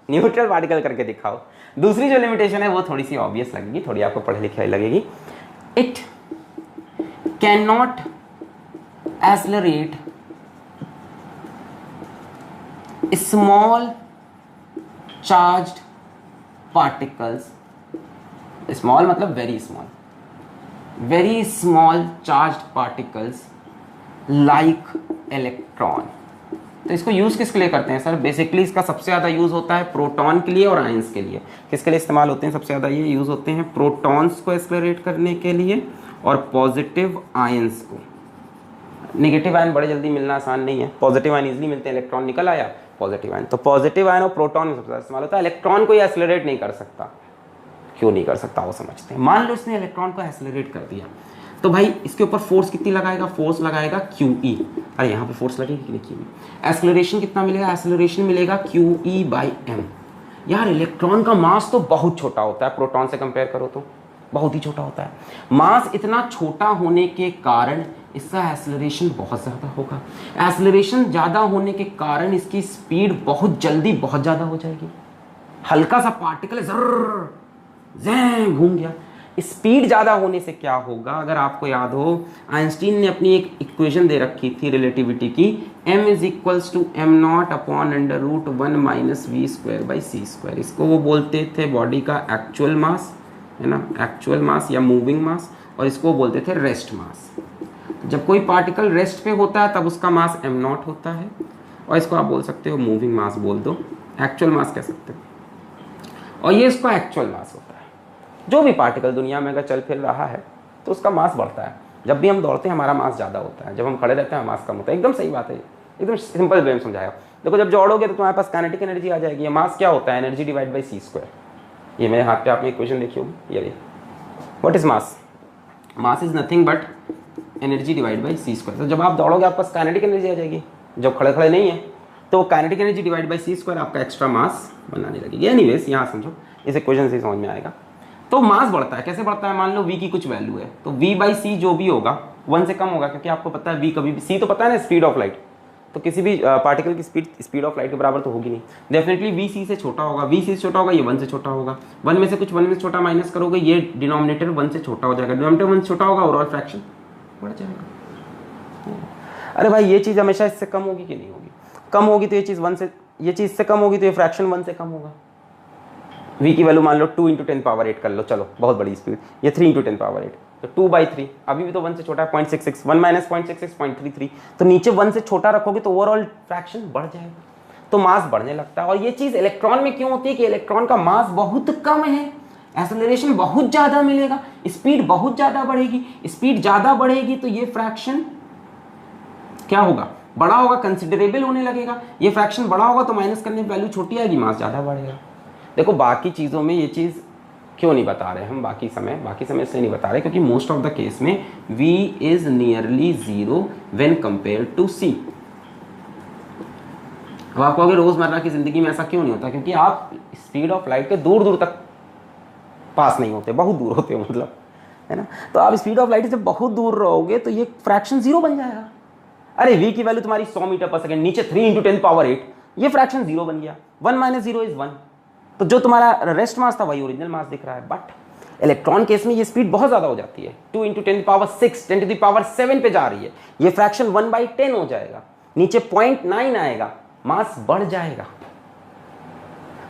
Speaker 1: न्यूट्रल पार्टिकल करके दिखाओ। दूसरी जो लिमिटेशन है वो थोड़ी सी ऑब्वियस लगेगी, थोड़ी आपको पढ़े लिखे लगेगी। It can not accelerate small charged particles, small मतलब very small charged particles like electron. तो इसको यूज किसके लिए करते हैं सर? बेसिकली इसका सबसे ज़्यादा यूज होता है प्रोटॉन के लिए और आयंस के लिए। किसके लिए इस्तेमाल होते हैं सबसे ज़्यादा? ये यूज होते हैं प्रोटॉन्स को एक्सेलरेट करने के लिए और पॉजिटिव आयंस को। नेगेटिव आयन बड़े जल्दी मिलना आसान नहीं है, पॉजिटिव आयन इजीली मिलते हैं। इलेक्ट्रॉन निकल आया, पॉजिटिव आयन। तो पॉजिटिव आयन और प्रोटॉन में सबसे ज़्यादा इस्तेमाल होता है। इलेक्ट्रॉन को ये एक्सेलरेट नहीं कर सकता। क्यों नहीं कर सकता वो समझते हैं। मान लो इसने इलेक्ट्रॉन को एक्सेलरेट कर दिया, तो भाई इसके ऊपर फोर्स कितनी लगाएगा? फोर्स लगाएगा QE। अरे यहाँ पे फोर्स लगेगी कि नहीं? QE। एक्सेलरेशन कितना मिलेगा? एक्सेलरेशन मिलेगा QE/m। यार इलेक्ट्रॉन का मास तो बहुत छोटा होता है, प्रोटॉन से कंपेयर करो तो बहुत ही छोटा होता है। मास इतना छोटा होने के कारण इसका एक्सेलरेशन बहुत ज़्यादा होगा। एक्सेलरेशन ज़्यादा होने के कारण इसकी स्पीड बहुत जल्दी बहुत ज़्यादा हो जाएगी। हल्का सा पार्टिकल ज़र्र घूम गया। स्पीड ज़्यादा होने से क्या होगा? अगर आपको याद हो, आइंस्टीन ने अपनी एक इक्वेशन दे रखी थी रिलेटिविटी की, m = m0/√1 - v²/c²। इसको वो बोलते थे बॉडी का एक्चुअल मास, है ना, एक्चुअल मास या मूविंग मास, और इसको बोलते थे रेस्ट मास। जब कोई पार्टिकल रेस्ट पे होता है तब उसका मास m0 होता है, और इसको आप बोल सकते हो मूविंग मास बोल दो, एक्चुअल मास कह सकते हो, और ये इसका एक्चुअल मास होता है। जो भी पार्टिकल दुनिया में अगर चल फिर रहा है तो उसका मास बढ़ता है। जब भी हम दौड़ते हैं हमारा मास ज़्यादा होता है, जब हम खड़े रहते हैं मास कम होता है। एकदम सही बात है, एकदम सिंपल वे में समझाया। देखो जब दौड़ोगे तो तुम्हारे पास काइनेटिक एनर्जी आ जाएगी। मास क्या होता है? Energy divide by c²। ये मेरे हाथ पे आपने इक्वेशन देखी होगी, ये what is mass? Mass is nothing but energy divide by c²। तो जब आप दौड़ोगे आपके पास काइनेटिक एनर्जी आ जाएगी। जब खड़े खड़े नहीं है तो kinetic energy divide by c² आपका एक्स्ट्रा मास बनाने लगेगी। एनीवेज यहाँ समझो, इस इक्वेशन से समझ में आएगा। तो मास बढ़ता है, कैसे बढ़ता है? मान लो v की कुछ वैल्यू है तो v बाई c जो भी होगा 1 से कम होगा, क्योंकि आपको पता है v कभी भी, c तो पता है ना स्पीड ऑफ लाइट, तो किसी भी पार्टिकल की स्पीड ऑफ लाइट के बराबर तो होगी नहीं। डेफिनेटली v c से छोटा होगा, v c से छोटा होगा, ये 1 से छोटा होगा। 1 में से कुछ 1 में से छोटा माइनस करोगे, ये डिनोमिनेटर 1 से छोटा हो जाएगा, डिनोमिनेटर 1 से छोटा होगा, ओवरऑल फ्रैक्शन बढ़ जाएगा। अरे भाई ये चीज़ हमेशा इससे कम होगी कि नहीं होगी? कम होगी तो ये चीज़ 1 से, ये चीज़ इससे कम होगी तो ये फ्रैक्शन 1 से कम होगा। v की वैल्यू मान लो 2 × 10⁸ कर लो, चलो बहुत बड़ी स्पीड, ये 3 × 10⁸, तो 2/3 अभी भी तो 1 से छोटा है, 0.66, 1 - 0.66 0.33, तो नीचे 1 से छोटा रखोगे तो ओवरऑल फ्रैक्शन बढ़ जाएगा, तो मास बढ़ने लगता है। और ये चीज़ इलेक्ट्रॉन में क्यों होती है कि इलेक्ट्रॉन का मास बहुत कम है, एक्सेलरेशन बहुत ज़्यादा मिलेगा, स्पीड बहुत ज़्यादा बढ़ेगी। स्पीड ज़्यादा बढ़ेगी तो ये फ्रैक्शन क्या होगा? बड़ा होगा, कंसिडरेबल होने लगेगा। ये फ्रैक्शन बड़ा होगा तो माइनस करने की वैल्यू छोटी आएगी, मास ज़्यादा बढ़ेगा। देखो बाकी चीज़ों में ये चीज़ क्यों नहीं बता रहे हम, बाकी समय इसलिए नहीं बता रहे क्योंकि मोस्ट ऑफ द केस में v is nearly 0 when compare to c। अब आप कहोगे रोजमर्रा की जिंदगी में ऐसा क्यों नहीं होता? क्योंकि आप स्पीड ऑफ लाइट के दूर दूर तक पास नहीं होते, बहुत दूर होते हो, मतलब है ना। तो आप स्पीड ऑफ लाइट से बहुत दूर रहोगे तो ये फ्रैक्शन 0 बन जाएगा। अरे v की वैल्यू तुम्हारी 100 मीटर पर सेकेंड, नीचे 3 × 10⁸, ये फ्रैक्शन 0 बन गया। 1 - 0 इज 1, तो जो तुम्हारा रेस्ट मास था वही ओरिजिनल मास दिख रहा है। बट इलेक्ट्रॉन केस में ये स्पीड बहुत ज़्यादा हो जाती है, 2 × 10⁶, 10⁷ पे जा रही है, ये फ्रैक्शन 1/10 हो जाएगा, नीचे 0.9 आएगा, मास बढ़ जाएगा।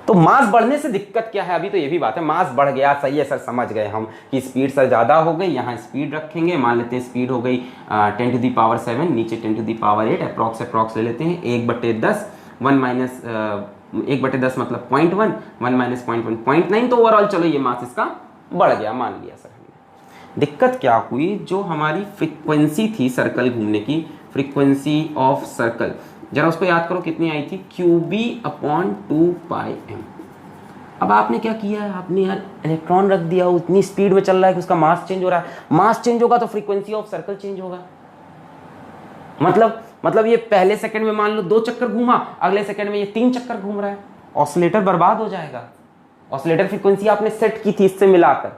Speaker 1: तो मास बढ़ने से दिक्कत क्या है? अभी तो ये भी बात है, मास बढ़ गया, सही है सर, समझ गए हम कि स्पीड सर ज़्यादा हो गई, यहाँ स्पीड रखेंगे, मान लेते हैं स्पीड हो गई 10⁷, नीचे 10⁸, अप्रॉक्स ले लेते हैं, 1/10, 1/10 मतलब 0.1, 1 - 0.1 0.9, तो ओवरऑल चलो ये मास इसका बढ़ गया, मान लिया सर हमने। दिक्कत क्या हुई? जो हमारी फ्रीक्वेंसी थी सर्कल घूमने की, फ्रीक्वेंसी ऑफ सर्कल, जरा उसको याद करो कितनी आई थी? qb/2πm। अब आपने क्या किया है? आपने यार इलेक्ट्रॉन रख दिया, उतनी स्पीड में चल रहा है कि उसका मास चेंज हो रहा है। मास चेंज होगा तो फ्रीक्वेंसी ऑफ सर्कल चेंज होगा। मतलब ये पहले सेकंड में मान लो 2 चक्कर घूमा, अगले सेकंड में ये 3 चक्कर घूम रहा है, ऑसिलेटर बर्बाद हो जाएगा। ऑसिलेटर फ्रीक्वेंसी आपने सेट की थी इससे मिलाकर,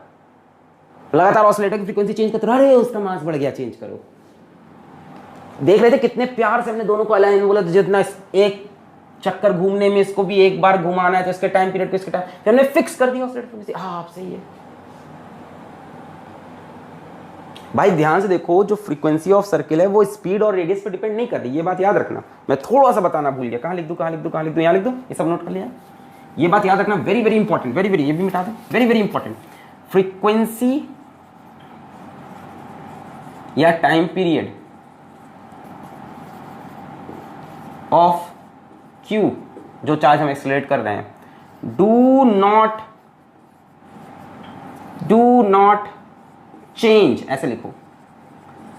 Speaker 1: लगातार ऑसिलेटर की फ्रीक्वेंसी चेंज करते रहो, अरे उसका मास बढ़ गया, चेंज करो। देख रहे थे कितने प्यार से हमने दोनों को अलाइन बोला, जितना एक चक्कर घूमने में इसको भी एक बार घुमाना है तो इसके टाइम पीरियड को इसके टाइम, फिर हमने फिक्स कर दिया ऑसिलेटर फ्रीक्वेंसी। हाँ आप सही है भाई, ध्यान से देखो, जो फ्रीक्वेंसी ऑफ सर्किल है वो स्पीड और रेडियस पे डिपेंड नहीं कर रही, ये बात याद रखना। मैं थोड़ा सा बताना भूल गया, कहाँ लिख दूं, यहाँ लिख दूं, ये सब नोट कर लिया। ये बात याद रखना, वेरी वेरी इंपॉर्टेंट, वेरी ये भी मिटा दें, वेरी वेरी इंपॉर्टेंट। फ्रीक्वेंसी या टाइम पीरियड ऑफ Q, जो चार्ज हम एक्सेलरेट कर रहे हैं, डू नॉट चेंज, ऐसे लिखो,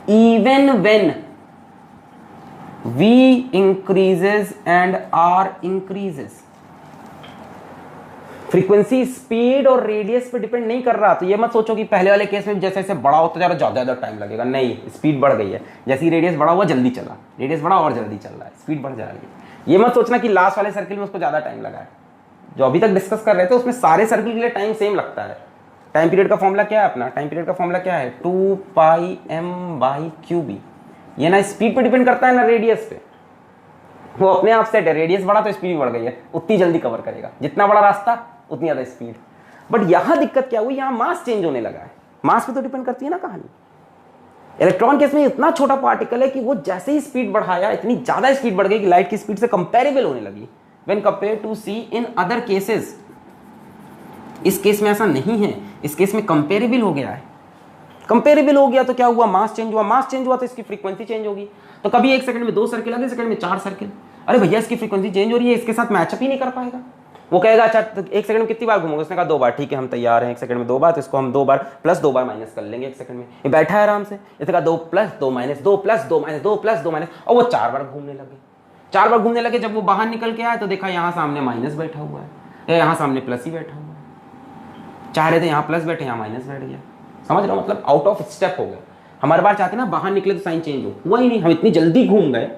Speaker 1: even when V increases and R increases. Frequency speed और रेडियस पे डिपेंड नहीं कर रहा। तो ये मत सोचो कि पहले वाले केस में जैसे जैसे बड़ा होता जा रहा ज्यादा टाइम लगेगा, नहीं, स्पीड बढ़ गई है, जैसे ही रेडियस बड़ा हुआ जल्दी चला, रेडियस बड़ा और जल्दी चल रहा है, स्पीड बढ़ जा रही है। ये मत सोचना कि लास्ट वाले सर्किल में उसको ज्यादा टाइम लगा है। जो अभी तक डिस्कस कर रहे थे उसमें सारे सर्किल के लिए टाइम सेम लगता है। टाइम पीरियड का फॉर्मूला क्या है अपना? टाइम पीरियड का फॉर्मूला क्या है? 2πm/qb। ये ना स्पीड पे डिपेंड करता है ना रेडियस पे, वो अपने आप सेट है। रेडियस बढ़ा तो स्पीड बढ़ गई है, उतनी जल्दी कवर करेगा, जितना बड़ा रास्ता उतनी ज्यादा स्पीड। बट यहां दिक्कत क्या हुई? यहां मास चेंज होने लगा है। मास पे तो डिपेंड करती है ना कहानी। इलेक्ट्रॉन केस में इतना छोटा पार्टिकल है कि वो जैसे ही स्पीड बढ़ाया, इतनी ज्यादा स्पीड बढ़ गई कि लाइट की स्पीड से कंपेरेबल होने लगी when compare to C in other cases. इस केस में ऐसा नहीं है, इस केस में कंपेरेबल हो गया है। कंपेरेबल हो गया तो क्या हुआ? मास चेंज हुआ। मास चेंज हुआ तो इसकी फ्रीक्वेंसी चेंज होगी। तो कभी एक सेकंड में 2 सर्किल, अगले सेकंड में 4 सर्किल। अरे भैया इसकी फ्रीक्वेंसी चेंज हो रही है, इसके साथ मैचअप ही नहीं कर पाएगा। वो कहेगा अच्छा तो 1 सेकंड में कितनी बार घूमोगे, उसने कहा 2 बार, ठीक है हम तैयार हैं 1 सेकंड में 2 बार, तो इसको हम 2 बार प्लस 2 बार माइनस कर लेंगे 1 सेकंड में। ये बैठा है आराम से, इसने कहा 2 plus 2 minus 2 plus 2 minus 2 plus 2 minus, और वो 4 बार घूमने लगे। 4 बार घूमने लगे, जब वो बाहर निकल के आए तो देखा यहाँ सामने माइनस बैठा हुआ है, यहाँ सामने प्लस ही बैठा हुआ है। चाह रहे थे यहाँ प्लस बैठे, यहाँ माइनस बैठ गया। समझ रहे हो, मतलब आउट ऑफ स्टेप हो गया। हमारे बार चाहते ना बाहर निकले तो साइन चेंज हो, हुआ ही नहीं। हम इतनी जल्दी घूम गए,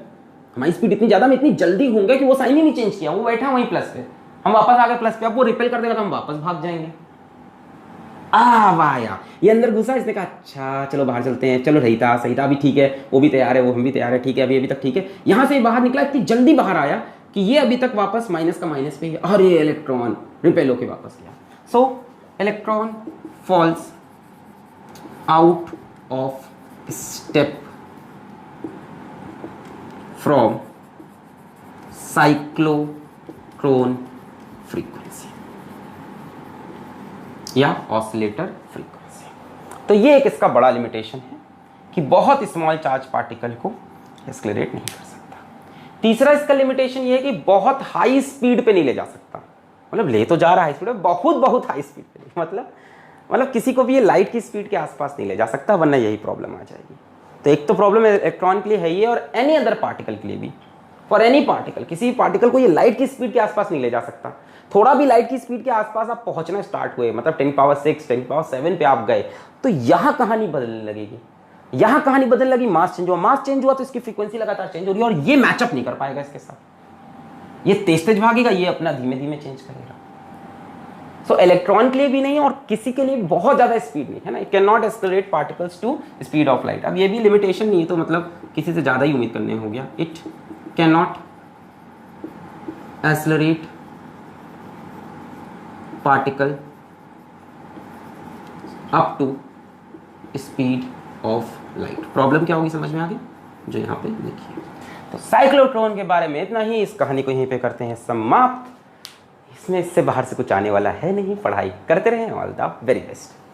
Speaker 1: हमारी स्पीड इतनी ज्यादा, हम इतनी जल्दी घूम गए कि वो साइन ही नहीं चेंज किया, वो बैठा वहीं प्लस पे। हम वापस आ गए प्लस पे, अब वो रिपेल कर देगा तो हम वापस भाग जाएंगे। वाह यार, ये अंदर घुसा, इसने कहा अच्छा चलो बाहर चलते हैं, चलो सही था अभी ठीक है, वो भी तैयार है, वो हम भी तैयार है, ठीक है अभी तक ठीक है। यहां से बाहर निकला, इतनी जल्दी बाहर आया कि ये अभी तक वापस माइनस का माइनस पे ही, अरे इलेक्ट्रॉन रिपेल होके वापस गया। So electron falls out of step from cyclotron frequency या ऑसिलेटर फ्रीक्वेंसी। तो ये एक इसका बड़ा लिमिटेशन है कि बहुत स्मॉल चार्ज पार्टिकल को एक्सेलरेट नहीं कर सकता। तीसरा इसका लिमिटेशन ये है कि बहुत हाई स्पीड पे नहीं ले जा सकता, मतलब ले तो जा रहा है स्पीड में, बहुत हाई स्पीड पे नहीं, मतलब किसी को भी ये लाइट की स्पीड के आसपास नहीं ले जा सकता, वरना यही प्रॉब्लम आ जाएगी। तो एक तो प्रॉब्लम इलेक्ट्रॉन के लिए है ये, और एनी अदर पार्टिकल के लिए भी। फॉर एनी पार्टिकल, किसी भी पार्टिकल को ये लाइट की स्पीड के आसपास नहीं ले जा सकता। थोड़ा भी लाइट की स्पीड के आसपास आप पहुंचना स्टार्ट हुए, मतलब 10⁶, 10⁷ पे आप गए, तो यहां कहानी बदलने लगेगी। यहां कहानी बदलने लगी, मास चेंज हुआ, मास चेंज हुआ तो इसकी फ्रीक्वेंसी लगातार चेंज हो रही है, और ये मैचअप नहीं कर पाएगा इसके साथ। ये तेज भागेगा, ये अपना धीमे धीमे चेंज करेगा। सो इलेक्ट्रॉन के लिए भी नहीं और किसी के लिए बहुत ज्यादा स्पीड नहीं है ना, it can not accelerate particles to speed of light. अब ये भी लिमिटेशन नहीं है, तो मतलब किसी से ज्यादा ही उम्मीद करने हो गया। It can not accelerate particle up to speed of light. Problem क्या होगी समझ में आ गई, जो यहाँ पे देखिए। तो साइक्लोट्रॉन के बारे में इतना ही, इस कहानी को यहीं पे करते हैं समाप्त। इसमें इससे बाहर से कुछ आने वाला है नहीं, पढ़ाई करते रहें। All the very best.